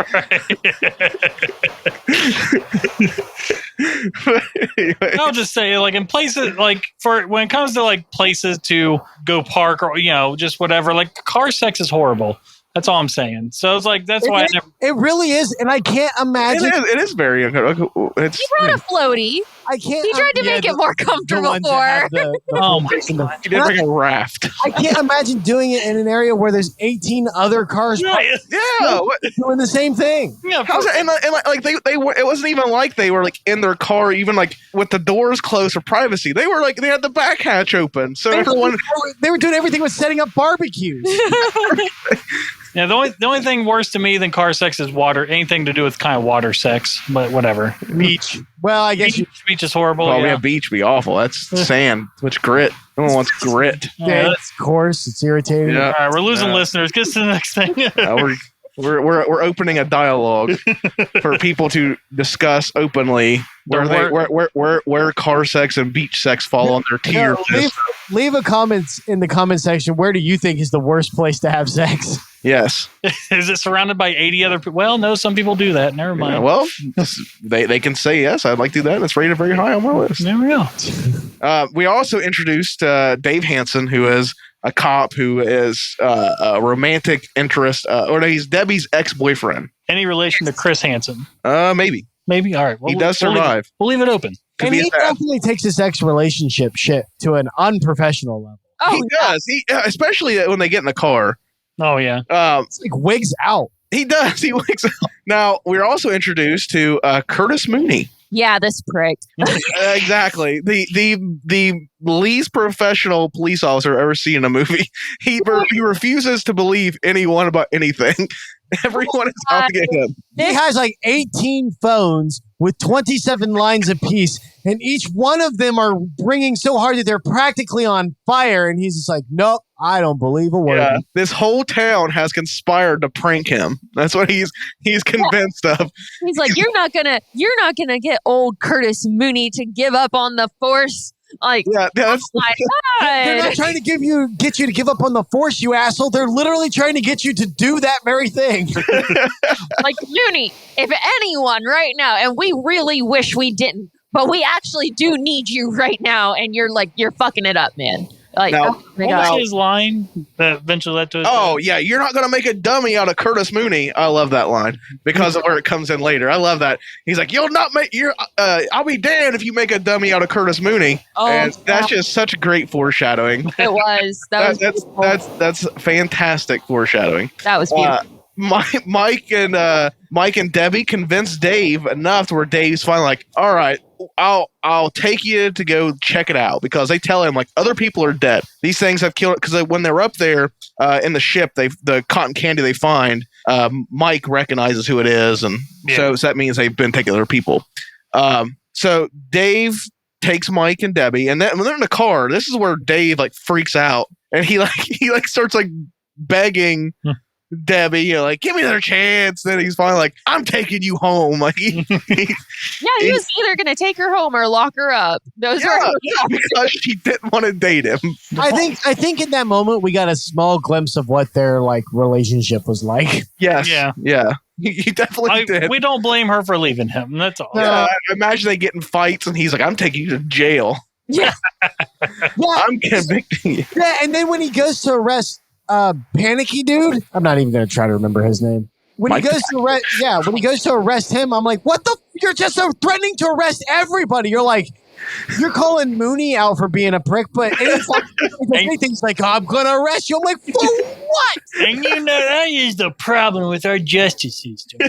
Anyway. I'll just say, like, in places, like, for when it comes to like places to go park or just whatever, like, car sex is horrible. That's all I'm saying. So it's like that's it really is, and I can't imagine. It is very uncomfortable. He brought a floaty. I can't. He tried to make it more comfortable for her. Oh my God! He did bring a raft. I can't imagine doing it in an area where there's 18 other cars. Doing the same thing. Yeah, how's it? And like they were. It wasn't even like they were like in their car, even like with the doors closed for privacy. They were like they had the back hatch open, so everyone. They were doing everything with setting up barbecues. Yeah, the only thing worse to me than car sex is water. Anything to do with kind of water sex, but whatever. Beach. Well, I guess beach is horrible. Oh, yeah, beach be awful. That's sand. Much grit. No one wants grit. Yeah, it's coarse. It's irritating. Yeah. All right, we're losing listeners. Get to the next thing. We're opening a dialogue for people to discuss openly where car sex and beach sex fall on their tier. Leave a comment in the comment section. Where do you think is the worst place to have sex? Yes. Is it surrounded by 80 other people? Well, no, some people do that. Never mind. Yeah, well, they can say yes. I'd like to do that. It's rated very high on my list. There we go. We also introduced Dave Hansen, who is a cop who is a romantic interest, or no, he's Debbie's ex-boyfriend. Any relation to Chris Hansen? Maybe. Maybe. All right. He does survive. We'll leave it open. And he definitely takes his ex-relationship shit to an unprofessional level. Oh, He does. He especially when they get in the car. Oh, yeah. It's like wigs out. He does. He wakes up. Now, we're also introduced to Curtis Mooney. yeah, this prick. Exactly. The least professional police officer I've ever seen in a movie. He refuses to believe anyone about anything. Everyone is out to get him. He has like 18 phones with 27 lines apiece, and each one of them are ringing so hard that they're practically on fire. And he's just like, nope, I don't believe a word. Yeah, this whole town has conspired to prank him. That's what he's convinced of. He's like, you're not gonna get old Curtis Mooney to give up on the force. Like, Yeah, that's oh my They're God. not trying to get you to give up on the force, you asshole. They're literally trying to get you to do that very thing. Like, Mooney, if anyone right now, and we really wish we didn't, but we actually do need you right now, and you're fucking it up, man. Like, Now- oh my What God. was his line that eventually led to his Oh death? yeah, you're not gonna make a dummy out of Curtis Mooney. I love that line because of where it comes in later. I love that. He's like, "You'll not make your. I'll be damned if you make a dummy out of Curtis Mooney." Oh, and that's wow. just such great foreshadowing. It was. That was beautiful. That's fantastic foreshadowing. That was beautiful. Mike and Debbie convinced Dave enough to where Dave's finally like, all right, I'll take you to go check it out, because they tell him like other people are dead. These things have killed, because when they're up there in the ship, the cotton candy they find, Mike recognizes who it is, and so that means they've been taking other people. So Dave takes Mike and Debbie, and then when they're in the car, this is where Dave like freaks out, and he starts like begging Debbie, like, give me another chance. Then he's finally like, I'm taking you home. Like, Yeah, he was either going to take her home or lock her up. Those were because she didn't want to date him. I think in that moment we got a small glimpse of what their like relationship was like. Yes. Yeah. Yeah. You definitely did. We don't blame her for leaving him. That's all. I imagine they get in fights, and he's like, I'm taking you to jail. Yeah. Yeah, I'm convicting you. yeah, and then when he goes to arrest Panicky Dude, I'm not even going to try to remember his name. When he goes to arrest him, I'm like, what the? You're just so threatening to arrest everybody. You're like, you're calling Mooney out for being a prick, but anything's like, I'm going to arrest you. I'm like, for what? And you know, that is the problem with our justice system.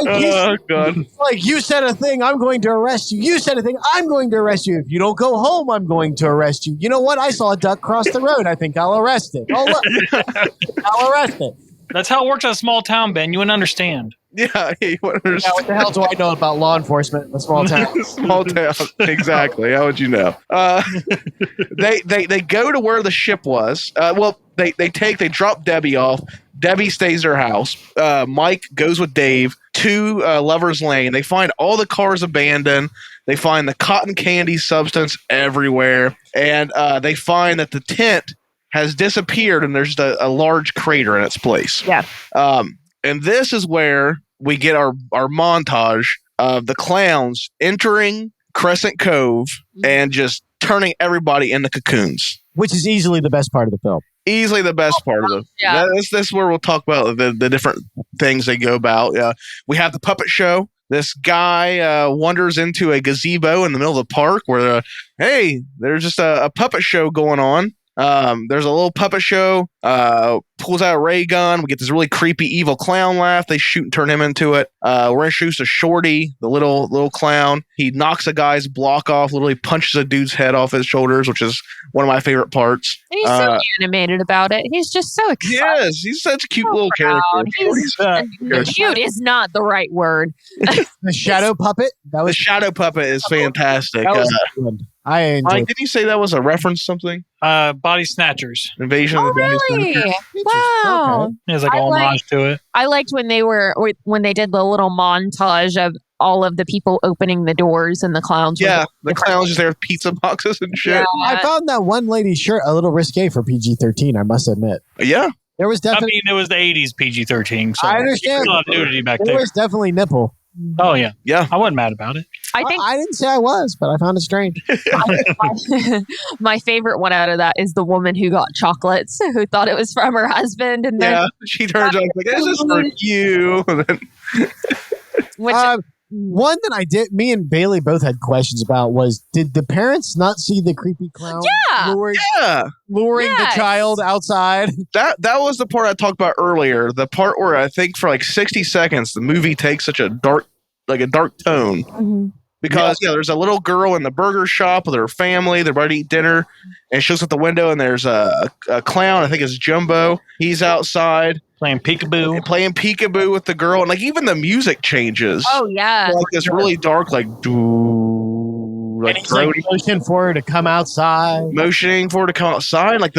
Oh, God. Like, you said a thing, I'm going to arrest you. You said a thing, I'm going to arrest you. If you don't go home, I'm going to arrest you. You know what? I saw a duck cross the road. I think I'll arrest it. Oh, look. I'll arrest it. That's how it works in a small town, Ben. You wouldn't understand. Yeah. Yeah, what the hell do I know about law enforcement in a small town? Small town. Exactly. How would you know? They go to where the ship was. They drop Debbie off. Debbie stays at her house. Mike goes with Dave to Lover's Lane. They find all the cars abandoned. They find the cotton candy substance everywhere. And they find that the tent has disappeared, and there's a large crater in its place. Yeah. And this is where we get our montage of the clowns entering Crescent Cove and just turning everybody into cocoons. Which is easily the best part of the film. Easily the best part of it. Yeah. This is where we'll talk about the different things they go about. We have the puppet show. This guy wanders into a gazebo in the middle of the park where, hey, there's just a puppet show going on. There's a little puppet show, pulls out a ray gun. We get this really creepy evil clown laugh. They shoot and turn him into it. We're introduced to Shorty, the little clown. He knocks a guy's block off, literally punches a dude's head off his shoulders, which is one of my favorite parts. And he's so animated about it. He's just so excited. Yes, he's such a cute little proud. character. Cute is not the right word. The shadow puppet? The shadow puppet is fantastic. That was good. I enjoyed Mike, did you say that was a reference to something? Body Snatchers. Invasion Oh, of the Body really? Snatchers? Wow. Okay. There's like I a like- homage to it. I liked when they did the little montage of all of the people opening the doors and the clowns. Yeah, the clowns just there with pizza boxes and shit. Yeah. I found that one lady's shirt a little risque for PG-13, I must admit. Yeah. There was I definitely mean, it was the 80s PG-13. So I understand. a lot of nudity back there there. was definitely nipple. Oh, yeah. Yeah. I wasn't mad about it. I think I didn't say I was, but I found it strange. my favorite one out of that is the woman who got chocolates, who thought it was from her husband, and then she turns out like, "This is for you." And then, which one that me and Bailey both had questions about was, did the parents not see the creepy clown luring the child outside? That was the part I talked about earlier. The part where I think for like 60 seconds the movie takes such a dark tone. Mm-hmm. Because there's a little girl in the burger shop with her family. They're about to eat dinner, and she looks out the window, and there's a clown. I think it's Jumbo. He's outside playing peekaboo with the girl, and like even the music changes. Oh yeah, like this really dark, like and he's like motioning for her to come outside. Like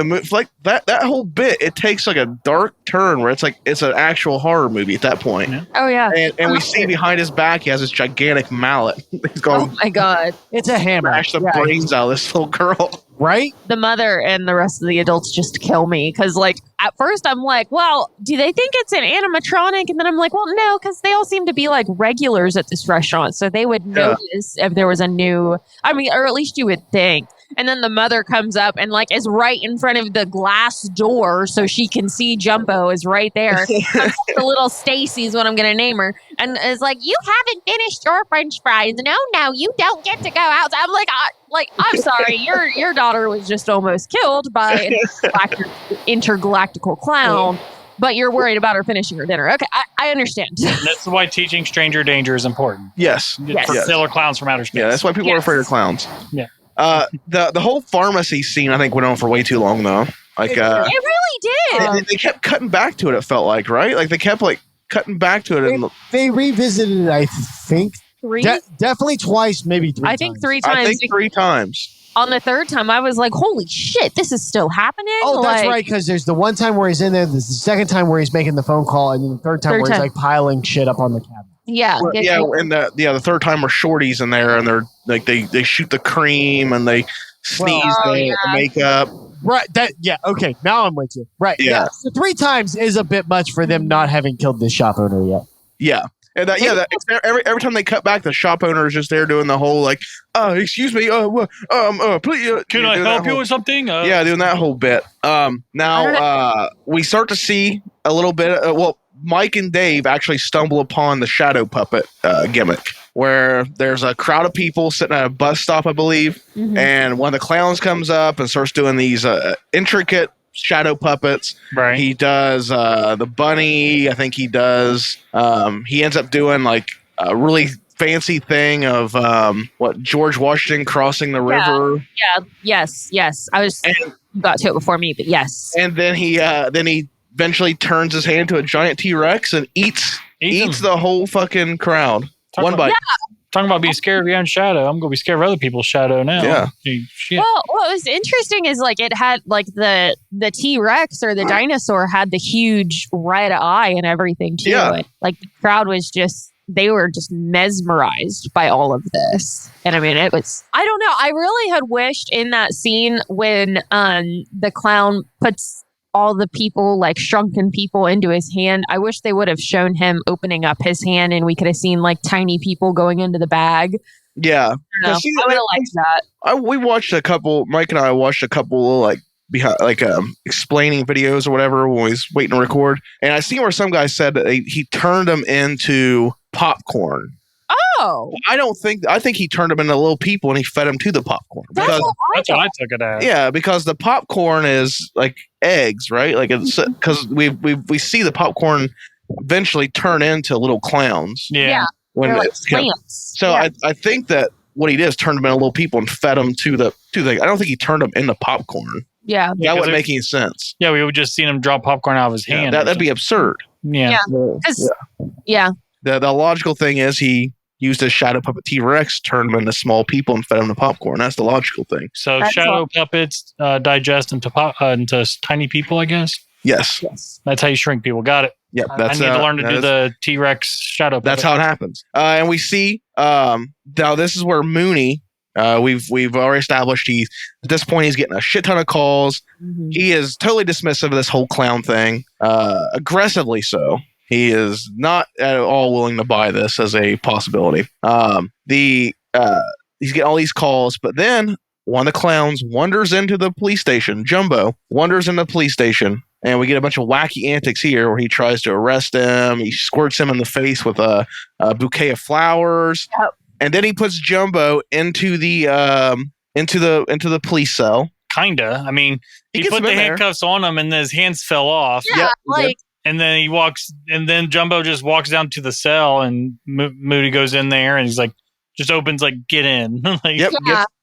that whole bit, it takes like a dark turn where it's like it's an actual horror movie at that point. Yeah. Oh yeah, and we see behind his back he has this gigantic mallet. He's going, oh my god, it's a hammer. Smash the brains out of this little girl. Right? The mother and the rest of the adults just kill me because, like, at first I'm like, well, do they think it's an animatronic? And then I'm like, well, no, because they all seem to be like regulars at this restaurant, so they would notice if there was a new. I mean, or at least you would think. And then the mother comes up and like is right in front of the glass door so she can see Jumbo is right there. The little Stacy's what I'm going to name her. And is like, you haven't finished your French fries. No, you don't get to go out. I'm like, I'm sorry. Your daughter was just almost killed by an intergalactical clown. But you're worried about her finishing her dinner. Okay, I understand. That's why teaching stranger danger is important. Yes. Killer clowns from outer space. Yeah, that's why people are afraid of clowns. Yeah. The whole pharmacy scene I think went on for way too long though. Like it really did. They kept cutting back to it. It felt like, right? Like they kept like cutting back to it. And they revisited it, I think. Definitely twice, maybe 3 times. I think 3 times. I think 3 times. On the 3rd time, I was like, holy shit, this is still happening? Oh, that's right, because there's the one time where he's in there, there's the second time where he's making the phone call, and then the third time where he's like piling shit up on the cabinet. Yeah. And the 3rd time where Shorty's in there, and they're like they shoot the cream and they sneeze the makeup. Right. Okay. Now I'm with you. Right. Yeah. So 3 times is a bit much for them not having killed this shop owner yet. Yeah. And every time they cut back, the shop owner is just there doing the whole like, excuse me, please, can I help you with something? Doing that whole bit. Now we start to see a little bit. Mike and Dave actually stumble upon the shadow puppet gimmick, where there's a crowd of people sitting at a bus stop, I believe, and one of the clowns comes up and starts doing these intricate shadow puppets. Right. He does the bunny. I think he does. He ends up doing like a really fancy thing of George Washington crossing the river. Yeah. Yes. I was got to it before me, but yes. And then he eventually turns his hand to a giant T-Rex and eats the whole fucking crowd. One bite. Yeah. Talking about being scared of your own shadow. I'm going to be scared of other people's shadow now. Yeah. Shit. Well, what was interesting is like it had like the T-Rex or the dinosaur had the huge red eye and everything too. Yeah. Like the crowd was they were just mesmerized by all of this. And I mean, it was, I don't know. I really had wished in that scene when the clown puts all the people, like shrunken people, into his hand. I wish they would have shown him opening up his hand and we could have seen like tiny people going into the bag. Yeah. I would have liked that. We watched a couple, Mike and I watched a couple like behind, like explaining videos or whatever when we was waiting to record. And I seen where some guy said that he turned them into popcorn. Oh, I think he turned them into little people and he fed them to the popcorn. That's what I took it as. Yeah, because the popcorn is like eggs, right? Like it's because we see the popcorn eventually turn into little clowns. Yeah. When like it's, so yeah. I think that what he did is turned them into little people and fed them to the. I don't think he turned them into popcorn. Yeah. That wouldn't make any sense. Yeah, we would just seen him drop popcorn out of his hand. That'd be absurd. Yeah. Yeah. The logical thing is he used his shadow puppet T-Rex, turned them into small people, and fed them to popcorn. That's the logical thing. So shadow puppets digest into tiny people, I guess? Yes. That's how you shrink people. Got it. Yep. I need to learn to do the T-Rex shadow puppet. That's how it happens. And we see, now this is where Mooney, we've already established at this point he's getting a shit ton of calls. Mm-hmm. He is totally dismissive of this whole clown thing, aggressively so. He is not at all willing to buy this as a possibility. The he's getting all these calls, but then one of the clowns wanders into the police station. Jumbo wanders into the police station, and we get a bunch of wacky antics here where he tries to arrest him. He squirts him in the face with a bouquet of flowers, and then he puts Jumbo into the police cell. Kinda. I mean, he put the handcuffs on him, and his hands fell off. Yeah, and then Jumbo just walks down to the cell, and Moody goes in there, and he's like, just opens like, get in.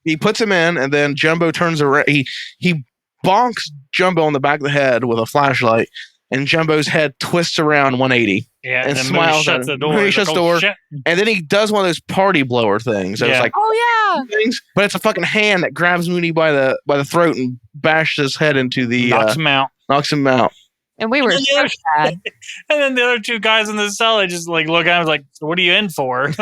He puts him in, and then Jumbo turns around. He bonks Jumbo on the back of the head with a flashlight, and Jumbo's head twists around 180. Yeah, and smiles. Shuts the door. He shuts the door, and then he does one of those party blower things. It's like, things, but it's a fucking hand that grabs Moody by the throat and bashes his head into the knocks him out. And we were so sad. And then the other two guys in the cell, they just like look at him like, "What are you in for?"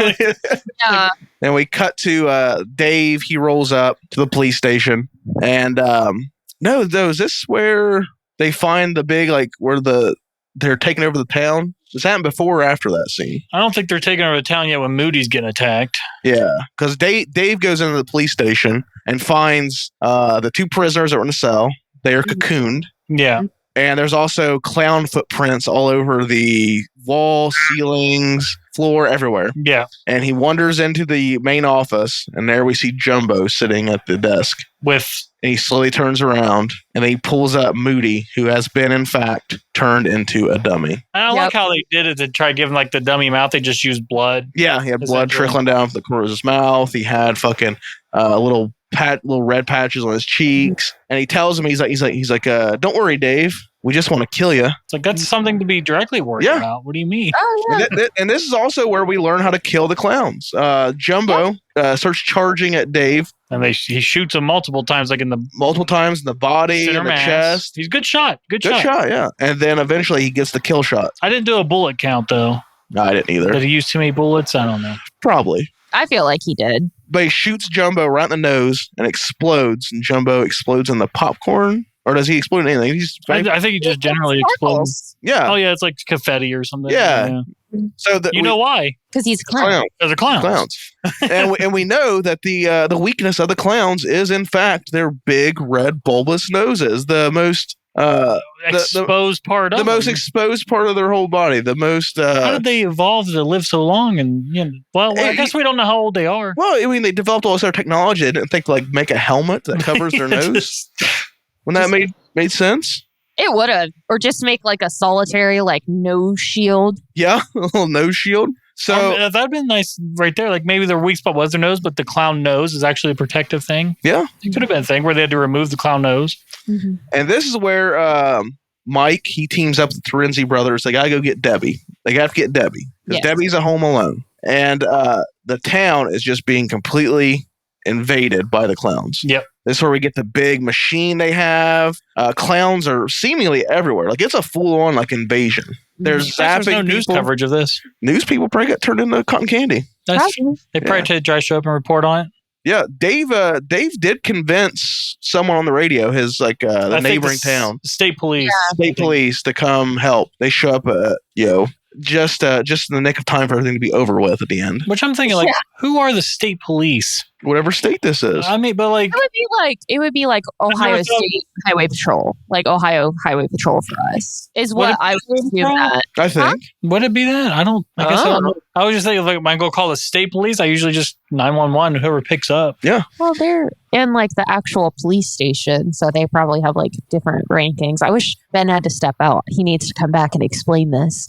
Yeah. Then we cut to Dave. He rolls up to the police station, and is this where they find the big where they're taking over the town? Does that happen before or after that scene? I don't think they're taking over the town yet when Moody's getting attacked. Yeah, because Dave goes into the police station and finds the two prisoners that were in the cell. They are cocooned. Yeah. And there's also clown footprints all over the wall, ceilings, floor, everywhere. Yeah. And he wanders into the main office, and there we see Jumbo sitting at the desk. And he slowly turns around, and then he pulls up Moody, who has been, in fact, turned into a dummy. And I like how they did it to try to give him the dummy mouth. They just used blood. Yeah, he had blood trickling down the corner of his mouth. He had fucking little red patches on his cheeks, and he tells him he's like, don't worry, Dave, we just want to kill you. It's like, that's something to be directly worried about. What do you mean? And this is also where we learn how to kill the clowns. Jumbo starts charging at Dave, and he shoots him multiple times, multiple times in the body, in the chest. He's good shot. Good shot. Yeah. And then eventually he gets the kill shot. I didn't do a bullet count though. No, I didn't either. Did he use too many bullets? I don't know. Probably. I feel like he did. But he shoots Jumbo right in the nose and explodes, and Jumbo explodes in the popcorn. Or does he explode in anything? I think he just generally explodes. Yeah. Oh, yeah, it's like confetti or something. Yeah. So you know why? Because he's a clown. Because they're clowns. and we know that the weakness of the clowns is, in fact, their big, red, bulbous noses. The most... exposed part of the most exposed part of their whole body. The most. How did they evolve to live so long? And I guess we don't know how old they are. Well, I mean, they developed all this other technology. They didn't think to make a helmet that covers their nose. Wouldn't that made sense? It would have, or just make a solitary nose shield. Yeah, a little nose shield. So that'd been nice right there. Maybe their weak spot was their nose, but the clown nose is actually a protective thing. Yeah, it could have been a thing where they had to remove the clown nose. Mm-hmm. And this is where Mike, he teams up with the Terenzi brothers. They gotta go get Debbie. They got to get Debbie because Debbie's at home alone, and the town is just being completely invaded by the clowns. Yep. This is where we get the big machine they have. Clowns are seemingly everywhere. It's a full-on invasion. There's no news coverage of this. News people probably got turned into cotton candy. That's true. They probably try to show up and report on it. Yeah, Dave did convince someone on the radio, his the neighboring town, state police, to come help. They show up, just in the nick of time for everything to be over with at the end. Which I'm thinking, who are the state police? Whatever state this is. I mean, but it would be Ohio State Highway Patrol, Ohio Highway Patrol for us is what I would assume that. I think would it be that? I don't. I guess I don't know. I was just thinking, when I go call the state police, I usually just 911, whoever picks up. Yeah. Well, they're in the actual police station, so they probably have different rankings. I wish Ben had to step out. He needs to come back and explain this.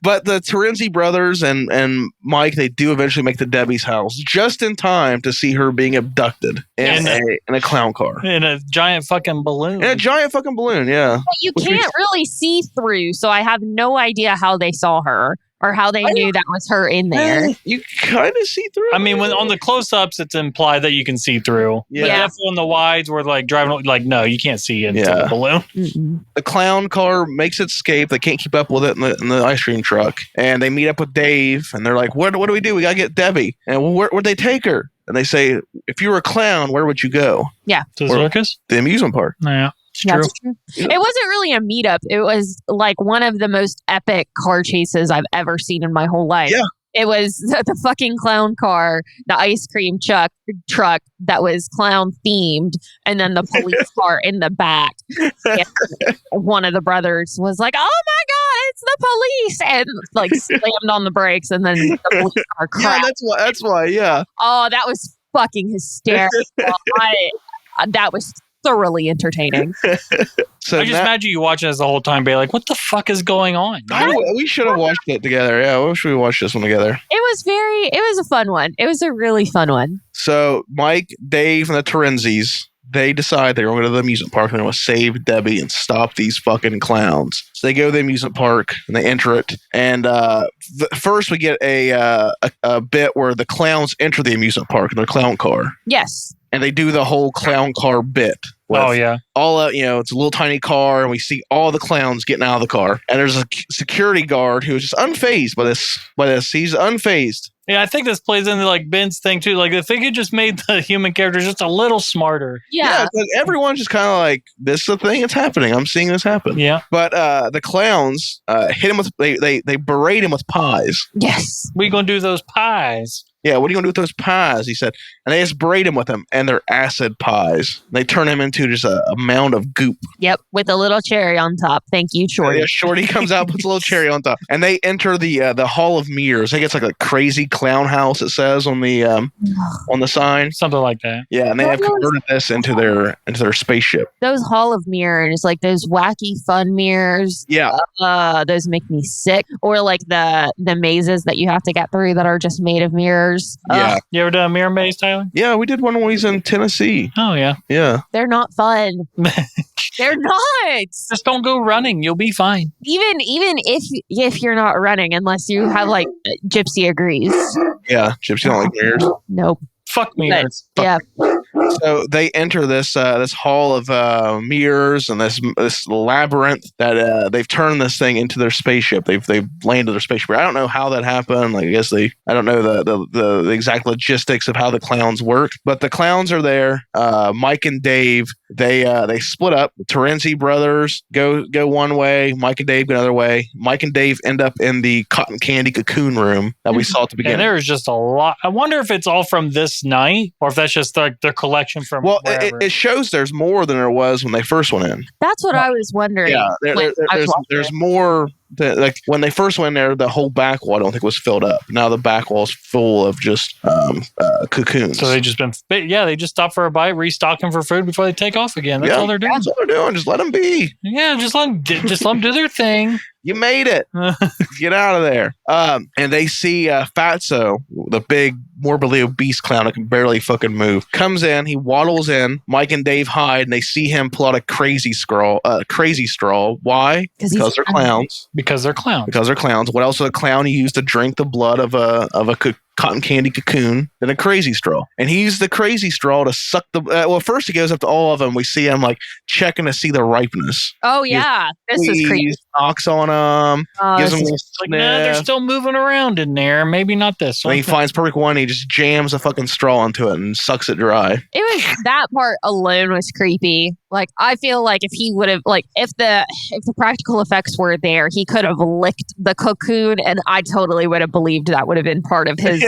But the Terenzi brothers and Mike, they do eventually make to Debbie's house just in time to see her being abducted in a clown car. In a giant fucking balloon. Yeah. But you can't really see through, so I have no idea how they saw her or how they knew that was her in there. You kind of see through. I mean, when on the close-ups, it's implied that you can see through. Yeah. But definitely on the wides, where driving, no, you can't see into the balloon. Mm-mm. The clown car makes its escape. They can't keep up with it in the ice cream truck, and they meet up with Dave, and they're like, "What do we do? We gotta get Debbie." And where'd they take her? And they say, "If you were a clown, where would you go?" Yeah, to the circus, the amusement park. Yeah. True. It wasn't really a meetup. It was one of the most epic car chases I've ever seen in my whole life. Yeah. It was the fucking clown car, the ice cream truck that was clown themed, and then the police car in the back. And one of the brothers was like, "Oh my god, it's the police!" and like slammed on the brakes, and then the police car crashed. Yeah, that's why. Yeah. Oh, that was fucking hysterical. That was thoroughly entertaining. So I just imagine you watching this the whole time, be like, "What the fuck is going on?" We should have watched it together. Yeah, we should we watch this one together. It was a fun one. It was a really fun one. So Mike, Dave, and the Terenzis, they decide they're going to the amusement park and they're going to save Debbie and stop these fucking clowns. So they go to the amusement park and they enter it. And first we get a bit where the clowns enter the amusement park in their clown car. Yes. And they do the whole clown car bit. Oh, yeah. All it's a little tiny car, and we see all the clowns getting out of the car. And there's a security guard who's just unfazed by this. He's unfazed. Yeah, I think this plays into like Ben's thing too. Like if they could just made the human characters just a little smarter. Yeah. Like, everyone's just kind of like, this is the thing that's happening. I'm seeing this happen. Yeah. But the clowns hit him with they berate him with pies. Yes. We gonna do those pies. Yeah, what are you going to do with those pies? He said. And they just berate him with them, and they're acid pies. They turn him into just a mound of goop. Yep, with a little cherry on top. Thank you, Shorty. Yeah, Shorty comes out, puts a little cherry on top. And they enter the Hall of Mirrors. I think it's like a crazy clown house, it says on the sign. Something like that. Yeah, and they have converted this into their spaceship. Those Hall of Mirrors, like those wacky fun mirrors. Yeah. Those make me sick. Or like the mazes that you have to get through that are just made of mirrors. Yeah. You ever done a mirror maze, Tyler? Yeah, we did one when we was in Tennessee. Oh, yeah. Yeah. They're not fun. They're not. Just don't go running. You'll be fine. Even if you're not running, unless you have like Gypsy agrees. Yeah, Gypsy don't like mirrors. Nope. Fuck mirrors. Yeah. So they enter this hall of mirrors and this labyrinth that they've turned this thing into their spaceship. They've landed their spaceship. I don't know how that happened. Like I don't know the exact logistics of how the clowns work, but the clowns are there. Mike and Dave they split up. The Terenzi brothers go one way. Mike and Dave go another way. Mike and Dave end up in the cotton candy cocoon room that we saw at the beginning. And there is just a lot. I wonder if it's all from this night or if that's just like their collection from. Well, it shows there's more than there was when they first went in. That's what I was wondering. Yeah, there's more. Like when they first went there, the whole back wall I don't think was filled up. Now the back wall's full of just cocoons. So they just stop for a bite, restocking for food before they take off again. That's all they're doing. That's all they're doing. Just let them be. Yeah, just let them do their thing. You made it. Get out of there. And they see Fatso, the big morbidly obese clown that can barely fucking move, comes in. He waddles in. Mike and Dave hide, and they see him pull out a crazy straw. Why? Because they're clowns. Because they're clowns. What else would a clown use to drink the blood of a cotton candy cocoon than a crazy straw? And he used the crazy straw to suck the. First he goes up to all of them. We see him like checking to see the ripeness. Oh yeah, this is crazy. Knocks on them. Gives them a little like, nah, they're still moving around in there. Maybe not this one. When he finds perfect one, he just jams a fucking straw into it and sucks it dry. It was that part alone was creepy. Like I feel like if he would have if the practical effects were there, he could have licked the cocoon, and I totally would have believed that would have been part of his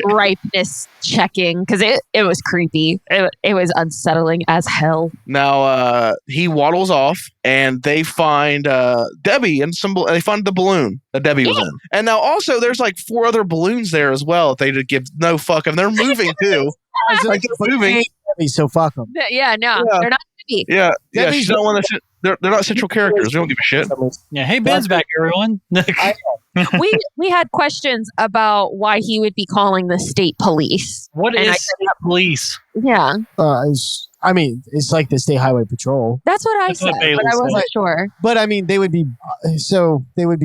ripeness checking, because it was creepy. It was unsettling as hell. Now he waddles off, and they find Debbie and they find the balloon that Debbie was in. And now also there's like 4 other balloons there as well. If they did give no fuck, and they're moving too. Like they're moving. So fuck them. Yeah, no, they're not. Yeah, she's not one of the. They're not central characters. We don't give a shit. Yeah, hey, Ben's back, everyone. we had questions about why he would be calling the state police. What is state police? Yeah. I mean, it's like the State Highway Patrol. That's what I said, but I wasn't sure. But I mean, they would be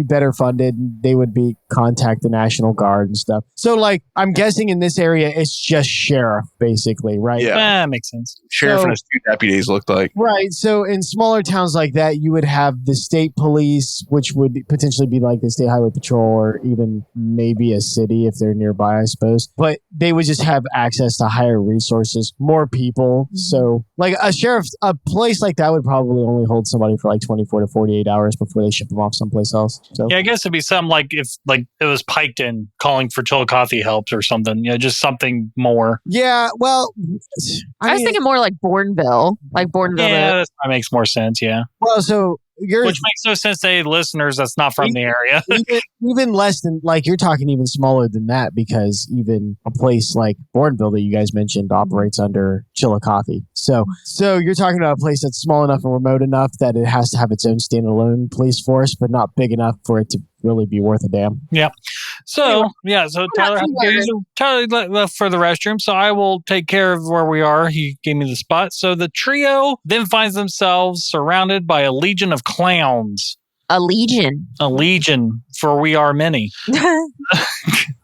better funded. They would be contact the National Guard and stuff. So like, I'm guessing in this area, it's just sheriff, basically, right? Yeah, makes sense. Sheriff and his 2 deputies looked like. Right. So in smaller towns like that, you would have the state police, which would potentially be like the State Highway Patrol, or even maybe a city if they're nearby, I suppose. But they would just have access to higher resources, more people. So like a place like that would probably only hold somebody for like 24 to 48 hours before they ship them off someplace else. So yeah, I guess it'd be something like if like it was Piketon calling for Chillicothe help or something. Yeah, just something more. Yeah, well, I was thinking more like Bourneville. Like Bourneville. Yeah, that makes more sense. Yeah. Well, so Which makes no sense to any listeners that's not from the area. even less than, like, you're talking even smaller than that, because even a place like Bourneville that you guys mentioned operates under Chillicothe. So you're talking about a place that's small enough and remote enough that it has to have its own standalone police force, but not big enough for it to really be worth a damn. Yeah. So Tyler left for the restroom, so I will take care of where we are. He gave me the spot. So the trio then finds themselves surrounded by a legion of clowns. A legion, for we are many.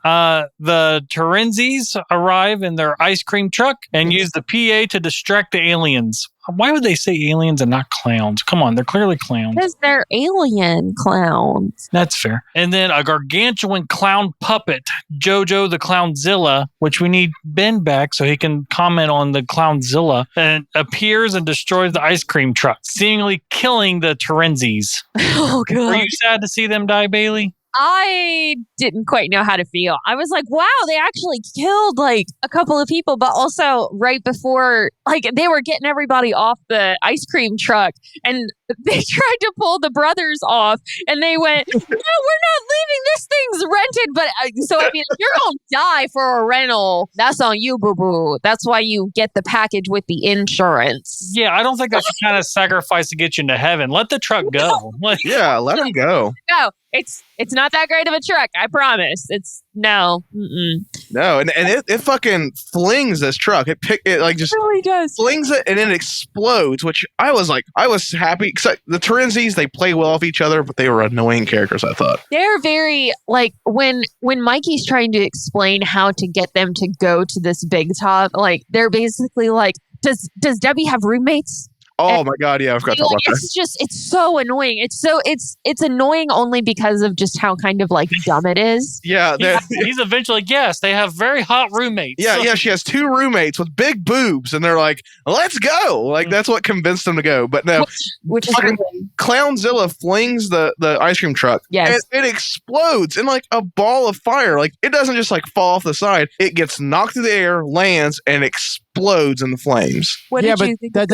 The Terenzis arrive in their ice cream truck and use the PA to distract the aliens. Why would they say aliens and not clowns? Come on, they're clearly clowns. Because they're alien clowns. That's fair. And then a gargantuan clown puppet, Jojo the Clownzilla, which we need Ben back so he can comment on the Clownzilla, and appears and destroys the ice cream truck, seemingly killing the Terenzis. Oh, God. Were you sad to see them die, Bailey? I didn't quite know how to feel. I was like, wow, they actually killed like a couple of people, but also right before, like, they were getting everybody off the ice cream truck and they tried to pull the brothers off and they went, no, we're not leaving. This thing's rented. But so, I mean, if you're going to die for a rental, that's on you, boo-boo. That's why you get the package with the insurance. Yeah, I don't think that's the kind of sacrifice to get you into heaven. Let the truck go. Yeah, let him go. No, it's not that great of a truck. I promise. It's no. Mm-mm. No, and it fucking flings this truck. It like just really does. Flings it and it explodes. Which I was happy. Except the Terenzis, they play well off each other, but they were annoying characters. I thought they're very like when Mikey's trying to explain how to get them to go to this big top. Like they're basically like, does Debbie have roommates? Oh my God! Yeah, I forgot to talk about that. It's so annoying. It's annoying only because of just how kind of like dumb it is. Yeah, he's eventually yes. They have very hot roommates. Yeah. She has two roommates with big boobs, and they're like, "Let's go!" Like that's what convinced them to go. But no, which is really... Clownzilla flings the ice cream truck. Yes, and it explodes in like a ball of fire. Like it doesn't just like fall off the side. It gets knocked through the air, lands, and explodes in the flames. What did you think that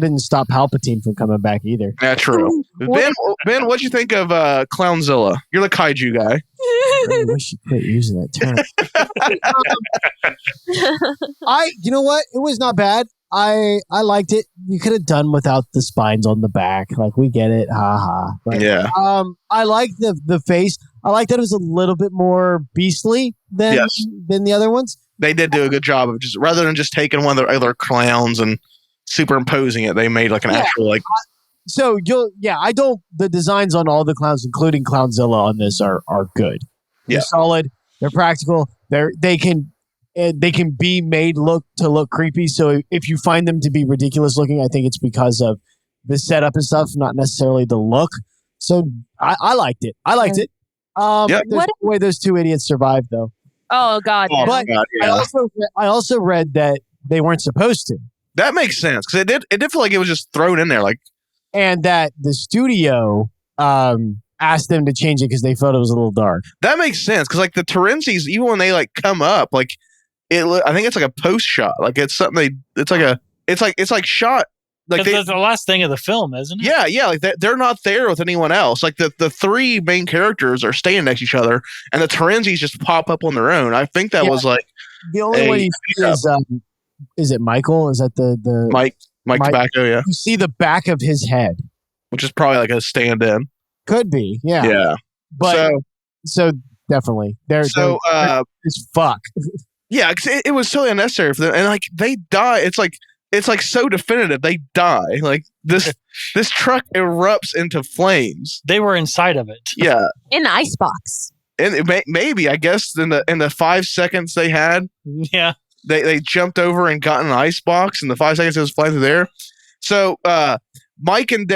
didn't stop Palpatine from coming back either. Yeah, true. Ben, what'd you think of Clownzilla? You're the kaiju guy. I wish you quit using that term. You know what? It was not bad. I liked it. You could have done without the spines on the back. Like we get it. Ha. But, yeah. I like the face. I like that it was a little bit more beastly than the other ones. They did do a good job of just rather than just taking one of their other clowns and superimposing it, they made like an actual like. So the designs on all the clowns, including Clownzilla on this, are good. They're solid. They're practical. They can be made look creepy. So if you find them to be ridiculous looking, I think it's because of the setup and stuff, not necessarily the look. So I liked it. There's no way those two idiots survived though. Oh God! Oh, but God, yeah. I also read that they weren't supposed to. That makes sense because it did feel like it was just thrown in there, like, and that the studio asked them to change it because they felt it was a little dark. That makes sense because like the Terenzis, even when they like come up, like I think it's like a post shot, like it's something it's like shot. Like that's the last thing of the film, isn't it? Yeah. Like they're not there with anyone else. Like the three main characters are standing next to each other, and the Terenzis just pop up on their own. I think that was like the only one you see is it Michael? Is that the Mike Tobacco? Yeah, you see the back of his head, which is probably like a stand-in. Could be, yeah. But so definitely they're it's fuck. Yeah, because it was totally unnecessary for them, and like they die. It's like so definitive. They die. Like this truck erupts into flames. They were inside of it. Yeah, in the icebox. And maybe I guess in the 5 seconds they had. Yeah, they jumped over and got in an icebox, and the 5 seconds it was flying through there. So Mike and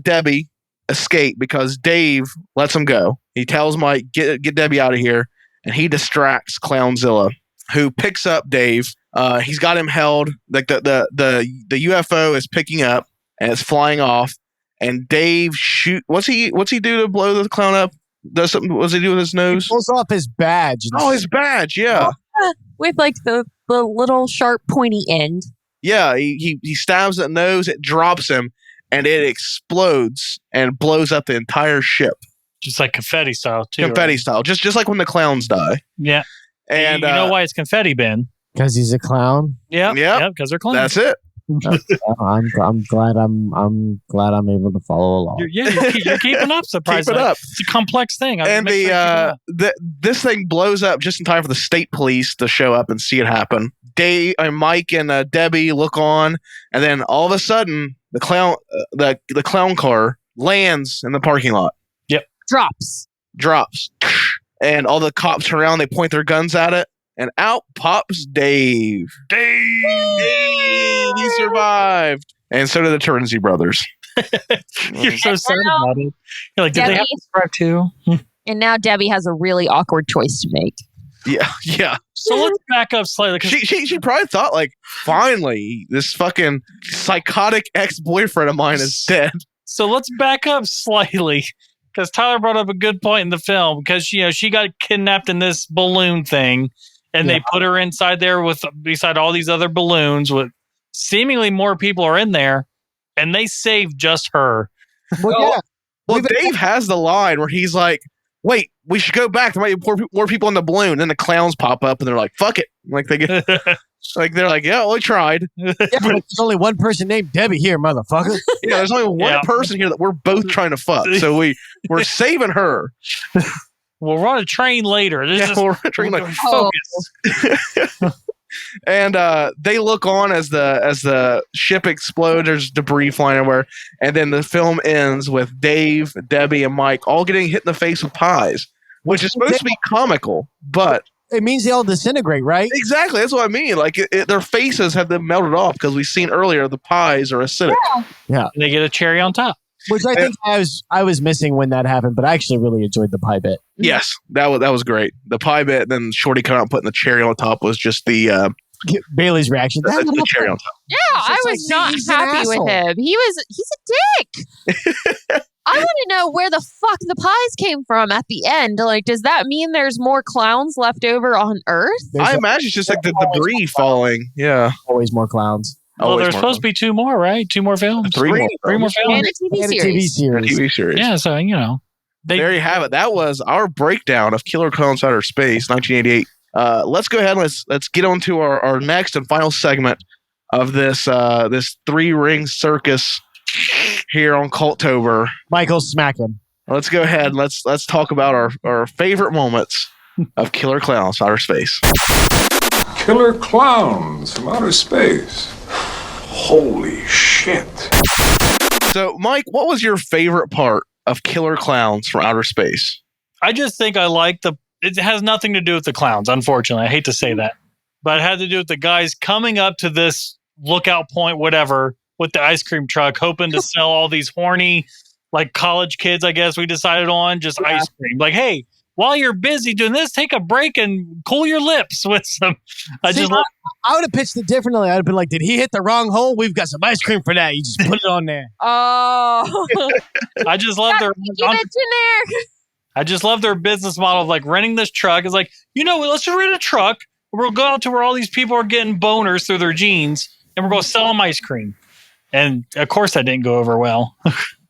Debbie escape because Dave lets them go. He tells Mike get Debbie out of here, and he distracts Clownzilla, who picks up Dave. He's got him held. Like the UFO is picking up and it's flying off. And Dave what's he do to blow the clown up? does something. What does he do with his He nose? pulls off his badge. Oh, his badge. Yeah. With like the little sharp pointy end. Yeah. He stabs at nose. It drops him, and it explodes and blows up the entire ship. Just like confetti style, too. Confetti style. Just like when the clowns die. Yeah. And you know why it's confetti, Ben? Because he's a clown. Yeah. Yep. Yeah, because they're clowns. That's it. I'm glad I'm able to follow along. You're keeping up, surprisingly. Keep it up. It's a complex thing. And this thing blows up just in time for the state police to show up and see it happen. Mike and Debbie look on, and then all of a sudden the clown car lands in the parking lot. Yep. Drops. And all the cops turn around, they point their guns at it, and out pops Dave. He survived. And so did the Terenzi brothers. You're so sad about it. You're like, did they have to survive too? And now Debbie has a really awkward choice to make. Yeah. So let's back up slightly. She probably thought, like, finally, this fucking psychotic ex-boyfriend of mine is dead. So let's back up slightly, because Tyler brought up a good point in the film, because she got kidnapped in this balloon thing, and they put her inside there beside all these other balloons with seemingly more people are in there, and they saved just her. Well, Dave has the line where he's like, wait, we should go back. There might be more people in the balloon. Then the clowns pop up and they're like, fuck it. Like they get they're like, yeah, we tried. but there's only one person named Debbie here, motherfucker. Yeah, there's only one person here that we're both trying to fuck. So we're saving her. We'll run a train later. We're train like focus. And they look on as the ship explodes. There's debris flying everywhere, and then the film ends with Dave, Debbie, and Mike all getting hit in the face with pies, which is supposed to be comical, but it means they all disintegrate, right? Exactly, that's what I mean. Like their faces have been melted off because we've seen earlier the pies are acidic. Yeah, and they get a cherry on top. Which I think I was missing when that happened, but I actually really enjoyed the pie bit. Yes, that was great. The pie bit, then Shorty coming out and putting the cherry on top was just the Bailey's reaction. The cherry on top. Yeah, I was not happy with him. He's a dick. I want to know where the fuck the pies came from at the end. Like, does that mean there's more clowns left over on Earth? I imagine it's just like the debris falling. Yeah, always more clowns. Well, there's supposed to be 2 more, right? 2 more films. Three more films. And a TV series. Yeah, so, there you have it. That was our breakdown of Killer Clowns Outer Space, 1988. Let's go ahead and let's get on to our next and final segment of this 3-ring circus here on Cultober. Michael's smacking. Let's go ahead and let's talk about our favorite moments of Killer Clowns Outer Space. Killer Clowns from Outer Space. Holy shit. So, Mike, what was your favorite part of Killer Clowns from Outer Space? I just think I like it has nothing to do with the clowns, unfortunately. I hate to say that. But it had to do with the guys coming up to this lookout point, whatever, with the ice cream truck, hoping to sell all these horny, like college kids, I guess we decided on, just ice cream. Like, hey, while you're busy doing this, take a break and cool your lips with some. I would have pitched it differently. I'd have been like, did he hit the wrong hole? We've got some ice cream for that. You just put it on there. Oh. I just love their I just love their business model of like renting this truck. It's like, let's just rent a truck. We'll go out to where all these people are getting boners through their jeans, and we're going to sell them ice cream. And of course, that didn't go over well.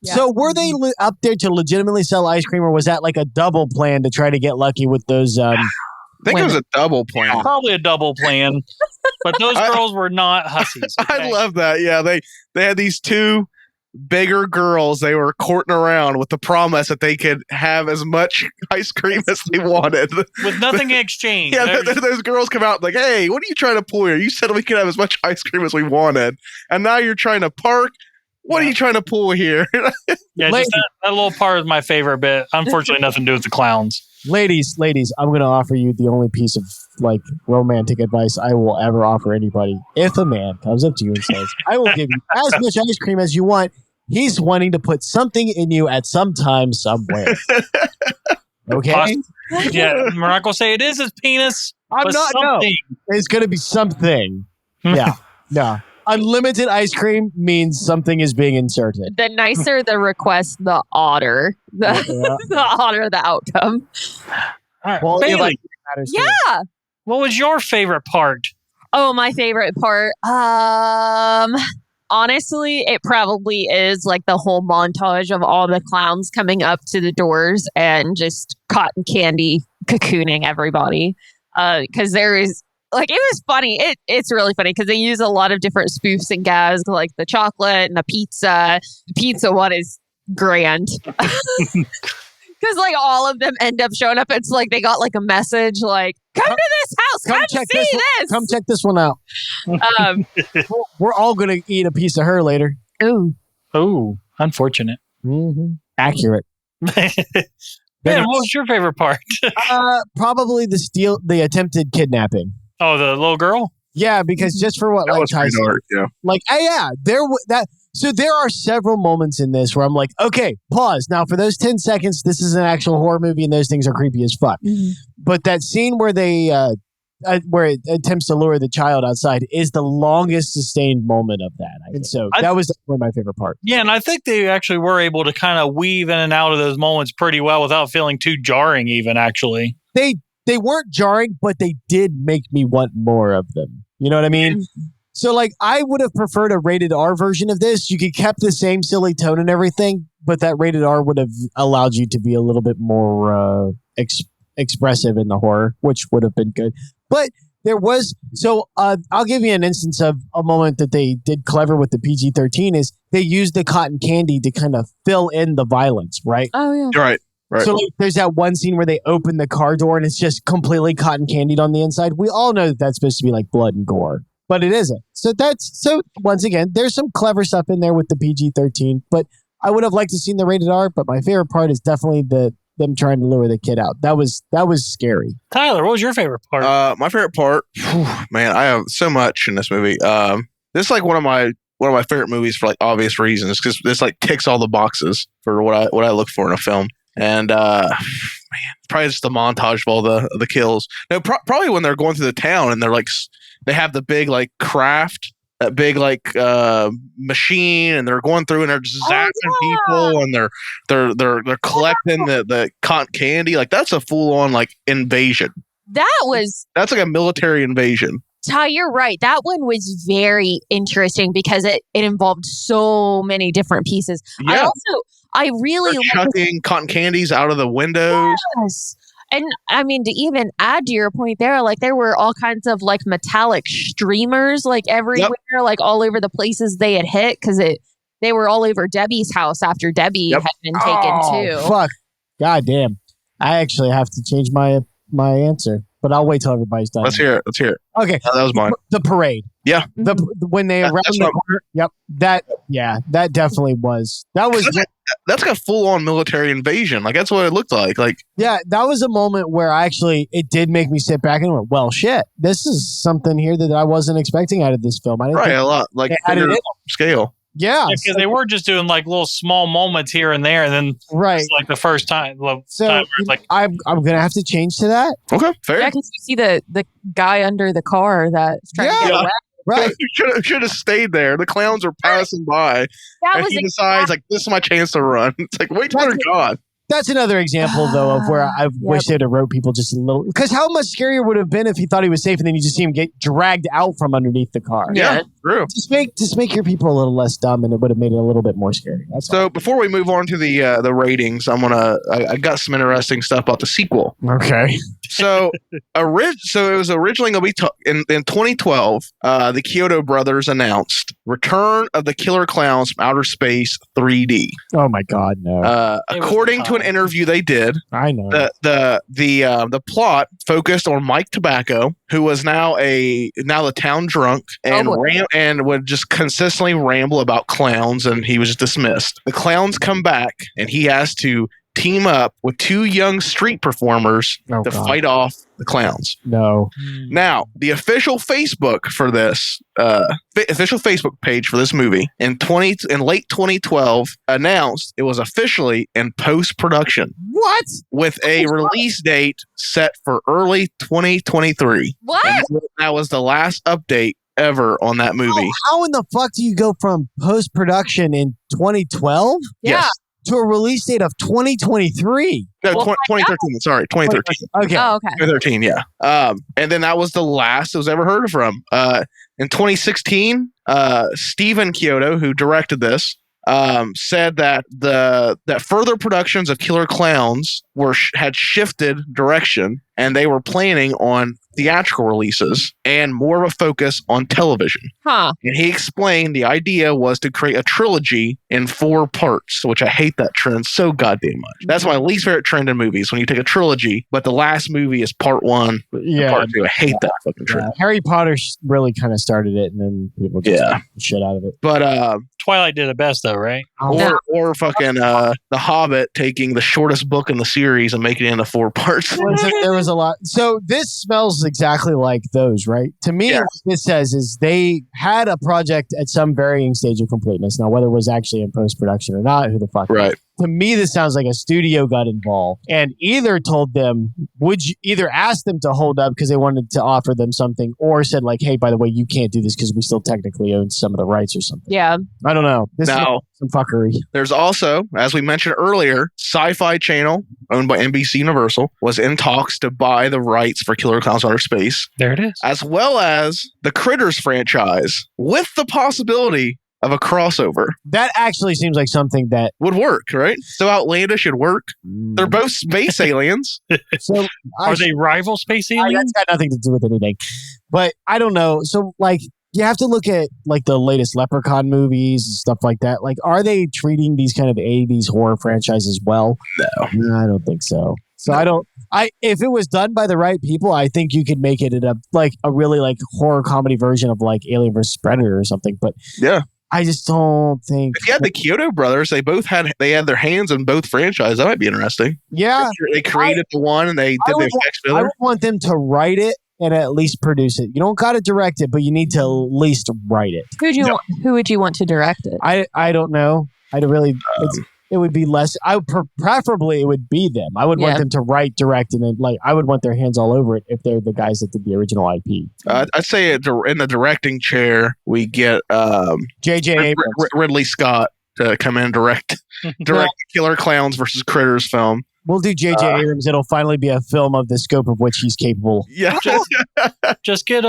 Yeah. So were they up there to legitimately sell ice cream, or was that like a double plan to try to get lucky with those? I think it was a double plan. Probably a double plan. But those girls were not hussies. Okay? I love that. Yeah, they had these 2 bigger girls they were courting around with the promise that they could have as much ice cream as they wanted. With nothing in exchange. Yeah, those girls come out like, hey, what are you trying to pull here? You said we could have as much ice cream as we wanted. And now you're trying to park. What are you trying to pull here? Yeah, just that little part is my favorite bit. Unfortunately, nothing to do with the clowns. Ladies, I'm going to offer you the only piece of like romantic advice I will ever offer anybody. If a man comes up to you and says, I will give you as much ice cream as you want, he's wanting to put something in you at some time, somewhere. Okay? Yeah, Morocco say it is his penis. I'm not, something. No. It's going to be something. Yeah. Unlimited ice cream means something is being inserted. The nicer the request, the odder the odder the outcome. All right, Well, Bailey, Yeah. what was your favorite part? Oh, my favorite part. Honestly, it probably is like the whole montage of all the clowns coming up to the doors and just cotton candy cocooning everybody. Because there is like, it was funny. It's really funny because they use a lot of different spoofs and gags, like the chocolate and the pizza. The pizza one is grand. Because like all of them end up showing up. It's like they got like a message like, come to this house, come check see this. Come check this one out. We're all going to eat a piece of her later. Ooh. Oh, unfortunate. Mm-hmm. Accurate. Man, what was your favorite part? Probably the attempted kidnapping. Oh, the little girl? Yeah, because just for what That like was pretty Tyson, dark, yeah. like so there are several moments in this where I'm like, okay, pause. Now for those 10 seconds, this is an actual horror movie and those things are creepy as fuck. Mm-hmm. But that scene where they where it attempts to lure the child outside is the longest sustained moment of that. And so that was one of my favorite parts. Yeah, and I think they actually were able to kind of weave in and out of those moments pretty well without feeling too jarring even, actually. They weren't jarring, but they did make me want more of them. You know what I mean? So, like, I would have preferred a rated R version of this. You could kept the same silly tone and everything, but that rated R would have allowed you to be a little bit more expressive in the horror, which would have been good. But there was... So, I'll give you an instance of a moment that they did clever with the PG-13 is they used the cotton candy to kind of fill in the violence, right? Oh, yeah. You're right. Right. So like, there's that one scene where they open the car door and it's just completely cotton candied on the inside. We all know that that's supposed to be like blood and gore, but it isn't. So once again, there's some clever stuff in there with the PG-13, but I would have liked to seen the rated R, but my favorite part is definitely them trying to lure the kid out. That was scary. Tyler, what was your favorite part? My favorite part, man, I have so much in this movie. This is like one of my favorite movies for like obvious reasons because this like ticks all the boxes for what I look for in a film. And man, probably just the montage of all the kills. No, probably when they're going through the town and they're like they have the big like craft, that big like machine, and they're going through and they're just zapping people and they're collecting the cotton candy. Like that's a full on like invasion. That's like a military invasion. Ty, you're right. That one was very interesting because it involved so many different pieces. Yeah. I really like chucking cotton candies out of the windows. Yes. And I mean, to even add to your point there, like there were all kinds of like metallic streamers like everywhere, like all over the places they had hit because they were all over Debbie's house after Debbie had been taken too. Fuck. God damn. I actually have to change my answer, but I'll wait till everybody's done. Let's hear it. Okay. That was mine. The parade. Yeah. When they around the corner. Yep. That definitely was. That's like a full-on military invasion. Like that's what it looked like. Like yeah, that was a moment where it did make me sit back and went, well, shit, this is something here that I wasn't expecting out of this film. I didn't think a lot like scale. Yeah, because they were just doing like little small moments here and there, and then it's like the first time. I'm gonna have to change to that. Okay, fair. Yeah, because you see the guy under the car that's trying to get away. Right. should have stayed there. The clowns are passing by. And he decides, like, this is my chance to run. It's like, wait till they're gone. That's another example, though, of where I wish they'd have wrote people just a little. Because how much scarier would it have been if he thought he was safe and then you just see him get dragged out from underneath the car? Yeah, true. Just make your people a little less dumb, and it would have made it a little bit more scary. So before we move on to the ratings, I got some interesting stuff about the sequel. Okay. So it was originally going to be in 2012. The Kyoto brothers announced Return of the Killer Klowns from Outer Space 3D. Oh my God, no! According to an interview they did, I know the plot focused on Mike Tobacco, who was now the town drunk and would just consistently ramble about clowns, and he was dismissed. The clowns come back, and he has to team up with two young street performers to fight off the clowns. No. Now, the official Facebook for this, official Facebook page for this movie in late 2012 announced it was officially in post-production. What? With a release date set for early 2023. What? And that was the last update ever on that movie. How in the fuck do you go from post-production in 2012 Yes. to a release date of 2023? No, 2013. Sorry, 2013. Okay. Oh, okay. 2013, yeah. And then that was the last it was ever heard from. In 2016, Stephen Chiodo, who directed this, said that that further productions of Killer Klowns had shifted direction, and they were planning on theatrical releases and more of a focus on television. Huh. And he explained the idea was to create a trilogy in 4 parts, which I hate that trend so goddamn much. That's my least favorite trend in movies, when you take a trilogy, but the last movie is part 1 and part 2. I hate that fucking trend. Harry Potter really kind of started it, and then people just took the shit out of it. But Twilight did it best, though, right? Or fucking The Hobbit taking the shortest book in the series and making it into 4 parts. There was a lot. So this smells exactly like those, right? To me, what this says is they had a project at some varying stage of completeness. Now, whether it was actually in post-production or not, who the fuck knows? Right. To me, this sounds like a studio got involved and either told them, either asked them to hold up because they wanted to offer them something, or said like, hey, by the way, you can't do this because we still technically own some of the rights or something. Yeah. I don't know. This is some fuckery. There's also, as we mentioned earlier, Sci-Fi Channel, owned by NBC Universal, was in talks to buy the rights for Killer Klowns Outer Space. There it is. As well as the Critters franchise, with the possibility of a crossover. That actually seems like something that would work, right? So outlandish should work. They're both space aliens. So are they rival space aliens? That's got nothing to do with anything. But I don't know. So like, you have to look at like the latest Leprechaun movies and stuff like that. Like, are they treating these kind of 80s horror franchises well? No, I don't think so. So if it was done by the right people, I think you could make it like a really like horror comedy version of like Alien vs. Predator or something. But yeah. I just don't think. If you had the Chiodo brothers, they had their hands in both franchises. That might be interesting. Yeah, they created the one and they did the effects for the I other. would want them to write it and at least produce it. You don't got to direct it, but you need to at least write it. Who would you want to direct it? I don't know. It would be less. Preferably it would be them. I would want them to write, direct, and then like I would want their hands all over it if they're the guys that did the original IP. I'd say in the directing chair we get J.J. Abrams. Ridley Scott to come in and direct Killer Klowns versus Critters film. We'll do J.J. Abrams. It'll finally be a film of the scope of which he's capable. Yeah, just get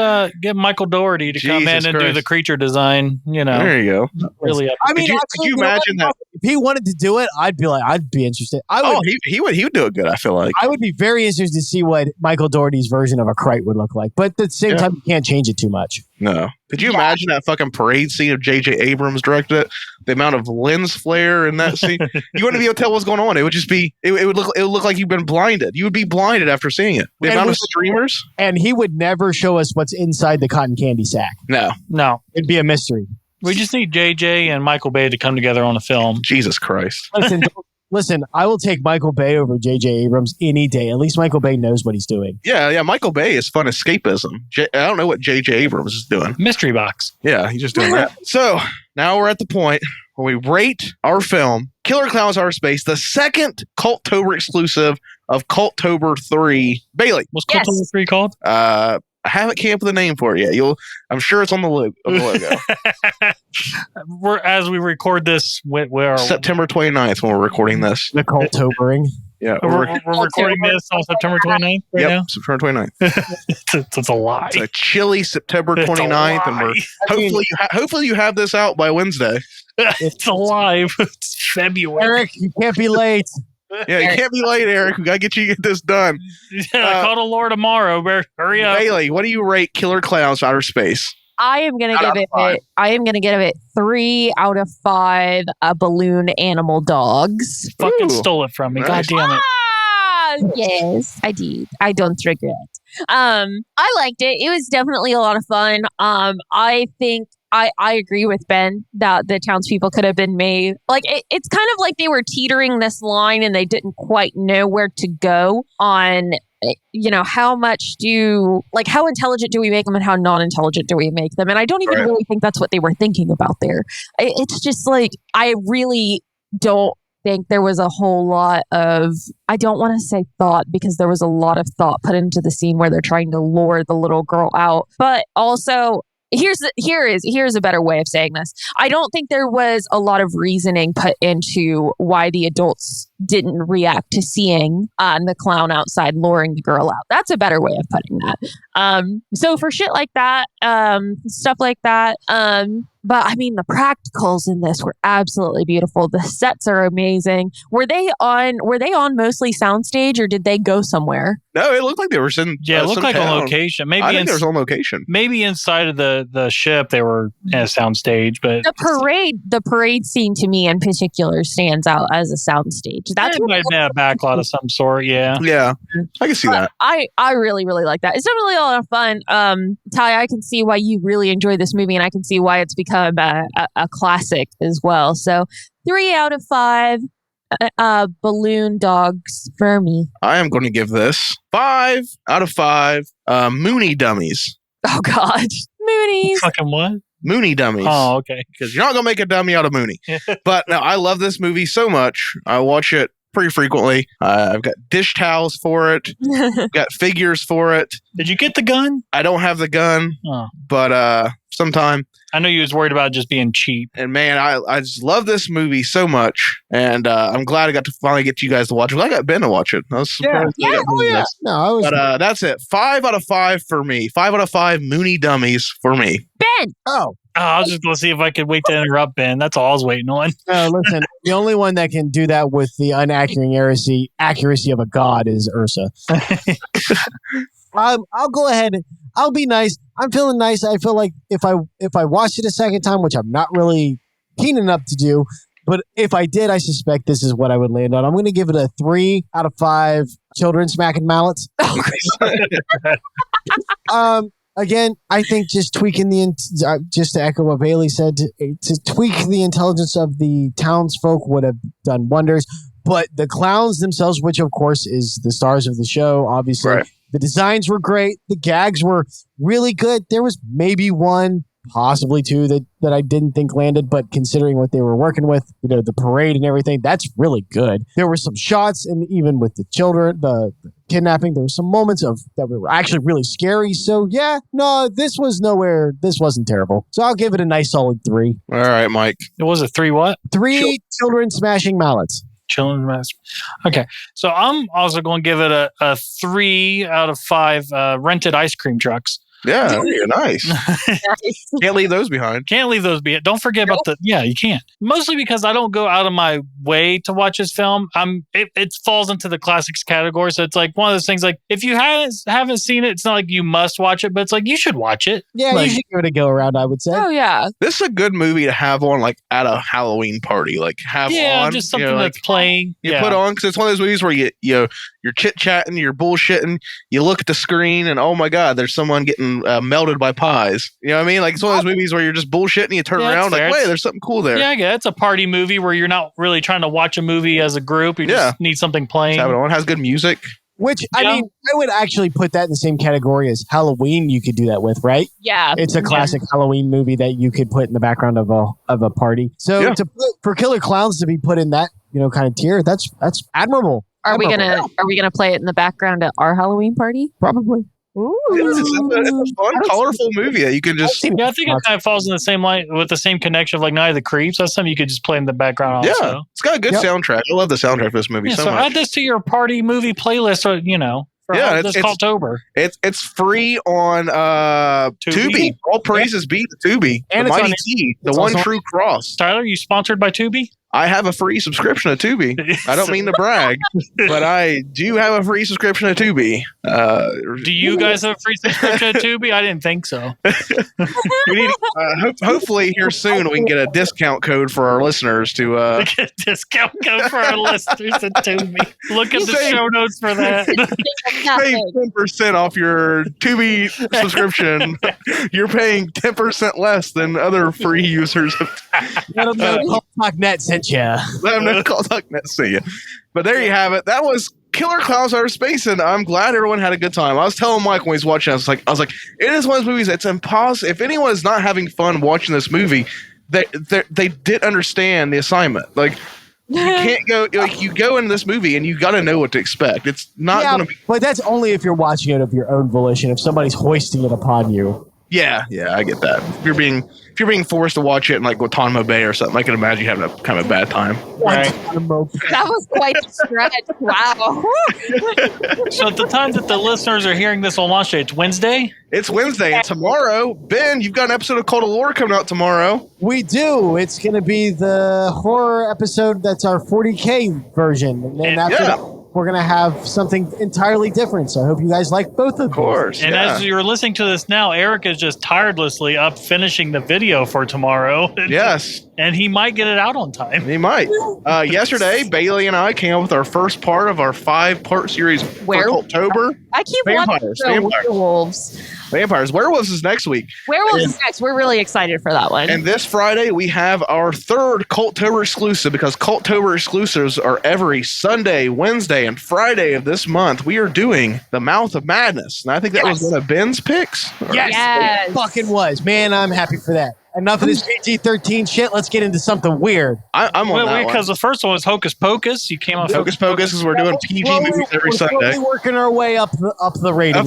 Michael Dougherty to come in and do the creature design. You know, there you go. Really, I mean, could you imagine that? If he wanted to do it, I'd be interested. He would do it good. I feel like I would be very interested to see what Michael Dougherty's version of a Krite would look like. But at the same time, you can't change it too much. No. Could you imagine that fucking parade scene of J.J. Abrams directed it? The amount of lens flare in that scene, you wouldn't be able to tell what's going on. It would just be, it would look like you've been blinded. You would be blinded after seeing it. The amount of streamers, and he would never show us what's inside the cotton candy sack. No, it'd be a mystery. We just need JJ and Michael Bay to come together on a film. Jesus Christ! Listen, I will take Michael Bay over J.J. Abrams any day. At least Michael Bay knows what he's doing. Yeah. Michael Bay is fun escapism. I don't know what J.J. Abrams is doing. Mystery box. Yeah, he's just doing that. So now we're at the point where we rate our film, Killer Klowns Outer Space, the second Cultober exclusive of Cultober 3. Bailey. What's Cultober 3 called? I haven't came up with a name for it yet. I'm sure it's on the logo. As we record this, we're September 29th when we're recording this. The Cultobering. Yeah, we're recording this on September 29th right now? September 29th. It's a lie. It's a chilly September 29th, and hopefully you have this out by Wednesday. It's alive. It's February. Eric, you can't be late. Yeah, you can't be late, Eric. We gotta get this done. Yeah, call the Lord tomorrow. Hurry up, Bailey. What do you rate Killer Klowns Outer Space? I am gonna give it 3 out of 5 balloon animal dogs. Fucking stole it from me. Nice. God damn it. Yes, I did. I don't regret. I liked it. It was definitely a lot of fun. I think I agree with Ben that the townspeople could have been made like it's kind of like they were teetering this line and they didn't quite know where to go on. You know, how intelligent do we make them and how non-intelligent do we make them? And I don't even really think that's what they were thinking about there. It's just like, I really don't think there was a whole lot of, I don't want to say thought because there was a lot of thought put into the scene where they're trying to lure the little girl out. But also, Here's a better way of saying this. I don't think there was a lot of reasoning put into why the adults didn't react to seeing the clown outside luring the girl out. That's a better way of putting that. So for shit like that, stuff like that, but I mean, the practicals in this were absolutely beautiful. The sets are amazing. Were they on mostly soundstage, or did they go somewhere? No, it looked like they were in. Yeah, it looked like town. on location. Maybe I think they were on location. Maybe inside of the ship they were in a soundstage, but the parade scene to me in particular stands out as a soundstage. That's might have been a backlot of some sort. Yeah, I can see that. I really like that. It's definitely a lot of fun. Ty, I can see why you really enjoy this movie, and I can see why it's become a classic as well. So 3 out of 5 balloon dogs for me. I am going to give this 5 out of 5 Mooney dummies. Oh God, Moonies. Fucking what? Mooney dummies. Oh, okay. Because you're not going to make a dummy out of Mooney. But no, I love this movie so much. I watch it pretty frequently. I've got dish towels for it. Got figures for it. Did you get the gun? I don't have the gun, but sometime. I know you was worried about it just being cheap. And man, I just love this movie so much. And I'm glad I got to finally get you guys to watch it. I got Ben to watch it. I was surprised. Yeah. No, I was. But that's it. 5 out of 5 for me. 5 out of 5 Mooney dummies for me. Ben. Oh, I was just going to see if I could wait to interrupt Ben. That's all I was waiting on. Listen, the only one that can do that with the accuracy of a god is Ursa. I'll go ahead. I'll be nice. I'm feeling nice. I feel like if I watched it a second time, which I'm not really keen enough to do, but if I did, I suspect this is what I would land on. I'm going to give it a 3 out of 5 children smacking mallets. Again, I think just tweaking just to echo what Bailey said, to tweak the intelligence of the townsfolk would have done wonders. But the clowns themselves, which of course is the stars of the show, obviously, right. The designs were great. The gags were really good. There was maybe one, possibly two that I didn't think landed, but considering what they were working with, the parade and everything, that's really good. There were some shots, and even with the children, the kidnapping, there were some moments that were actually really scary. So yeah, no, this wasn't terrible. So I'll give it a nice solid 3. All right, Mike. It was a 3 what? 3 children smashing mallets. Children mess. Okay, so I'm also going to give it a 3 out of 5 rented ice cream trucks. Yeah, nice. Can't leave those behind. Can't leave those behind. Don't forget about you can't. Mostly because I don't go out of my way to watch this film. It falls into the classics category. So it's like one of those things, like if you haven't seen it, it's not like you must watch it, but it's like you should watch it. Yeah, you should give it a go around, I would say. Oh yeah. This is a good movie to have on like at a Halloween party. Like have on. Just something that's playing. You put on, because it's one of those movies where you're chit-chatting, you're bullshitting, you look at the screen and oh my God, there's someone getting melted by pies. You know what I mean? Like it's one of those movies where you're just bullshitting, you turn around like, wait, there's something cool there. Yeah, I get it. It's a party movie where you're not really trying to watch a movie as a group. You just need something playing. Just have it on. Has good music. Which, I mean, I would actually put that in the same category as Halloween you could do that with, right? Yeah. It's a classic Halloween movie that you could put in the background of a party. So for Killer Klowns to be put in that, kind of tier, that's admirable. Are we gonna play it in the background at our Halloween party? Probably. Ooh. It's a fun, colorful movie that you can just. Yeah, I think it kind of falls in the same line with the same connection of like Night of the Creeps. That's something you could just play in the background. Also. Yeah, it's got a good soundtrack. I love the soundtrack for this movie so much. Add this to your party movie playlist, or it's Cultober. It's free on Tubi. All praises be to Tubi, and the Mighty T, the one true cross. Tyler, you sponsored by Tubi? I have a free subscription to Tubi. I don't mean to brag, but I do have a free subscription to Tubi. Do you guys have a free subscription to Tubi? I didn't think so. We need, hopefully here soon we can get a discount code for our listeners to get a discount code for our listeners at Tubi. Look at the show notes for that. Save 10% off your Tubi subscription. You're paying 10% less than other free users. Let them know CultTalkNet sent you. Let them know CultTalkNet sent you. But there you have it. That was Killer Klowns Outer Space, and I'm glad everyone had a good time. I was telling Mike when he's watching, I was like, it is one of those movies that's impossible. If anyone is not having fun watching this movie, they didn't understand the assignment. Like, you can't go, like, you go into this movie and you got to know what to expect. It's not going to be. But that's only if you're watching it of your own volition. If somebody's hoisting it upon you. Yeah, I get that. If you're being forced to watch it in like Guantanamo Bay or something, I can imagine you having a kind of a bad time. Right. That was quite the stretch. Wow. So at the time that the listeners are hearing this on launch day, it's Wednesday? It's Wednesday, and tomorrow, Ben, you've got an episode of Cult of Lore coming out tomorrow. We do. It's going to be the horror episode that's our 40K version. And then after that, we're going to have something entirely different. So I hope you guys like both of them. Of course. And as you're listening to this now, Eric is just tirelessly up finishing the video for tomorrow. Yes. And he might get it out on time. He might. Yesterday, Bailey and I came up with our first part of our 5-part series for Cultober. I keep wanting to go werewolves. Werewolves is next week. Werewolves is next. We're really excited for that one. And this Friday, we have our third Cultober exclusive, because Cultober exclusives are every Sunday, Wednesday, and Friday of this month. We are doing The Mouth of Madness. And I think that was one of Ben's picks. Yes. It fucking was. Man, I'm happy for that. Enough of this PG-13 shit. Let's get into something weird. I'm on that one. Because the first one was Hocus Pocus. You came off Hocus Pocus because we're doing PG movies every Sunday. We're working our way up the rating.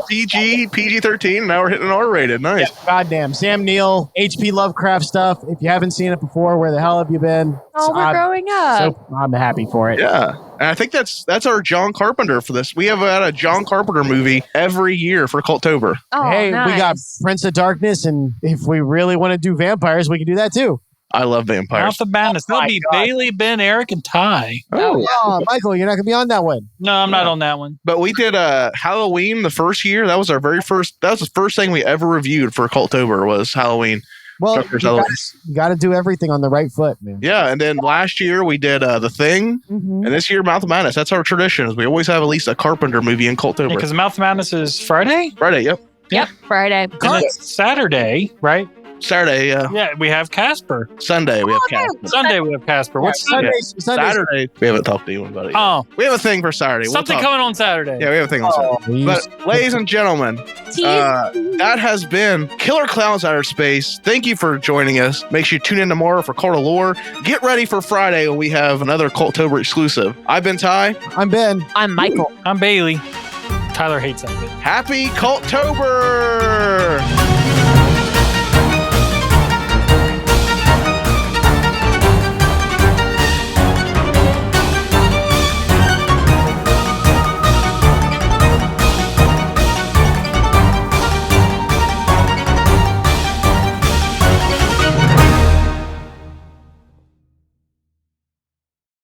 PG-13. Now we're hitting an R-rated. Nice. Yeah, goddamn. Sam Neill, H.P. Lovecraft stuff. If you haven't seen it before, where the hell have you been? Oh, we're growing up. So I'm happy for it. Yeah. And I think that's our John Carpenter for this. We have had a John Carpenter movie every year for Cultober. Oh, hey, nice. we got Prince of Darkness, and if we really want to do vampires, we can do that too. I love vampires. Mouth of Madness. That'll be Bailey, Ben, Eric, and Ty. Oh, Michael, you're not going to be on that one. No, I'm not on that one. But we did Halloween the first year. That was our very first. That was the first thing we ever reviewed for Cultober was Halloween. Well, you got to do everything on the right foot, man. Yeah, and then last year we did The Thing, and this year Mouth of Madness. That's our tradition. Is we always have at least a Carpenter movie in Cultober. Because Mouth of Madness is Friday? Friday, yep. Yep, Friday. And it's Saturday, right? Saturday, yeah, we have Casper. Sunday, we have Casper. Sunday, we have Casper. What's Sunday? Saturday, we haven't talked to anyone about it yet. Oh. We have a thing for Saturday. Something coming on Saturday. Yeah, we have a thing on Saturday. But, ladies and gentlemen, that has been Killer Clowns Outer Space. Thank you for joining us. Make sure you tune in tomorrow for Cult of Lore. Get ready for Friday when we have another Cultober exclusive. I've been Ty. I'm Ben. I'm Michael. I'm Bailey. Tyler hates that. Happy Cultober!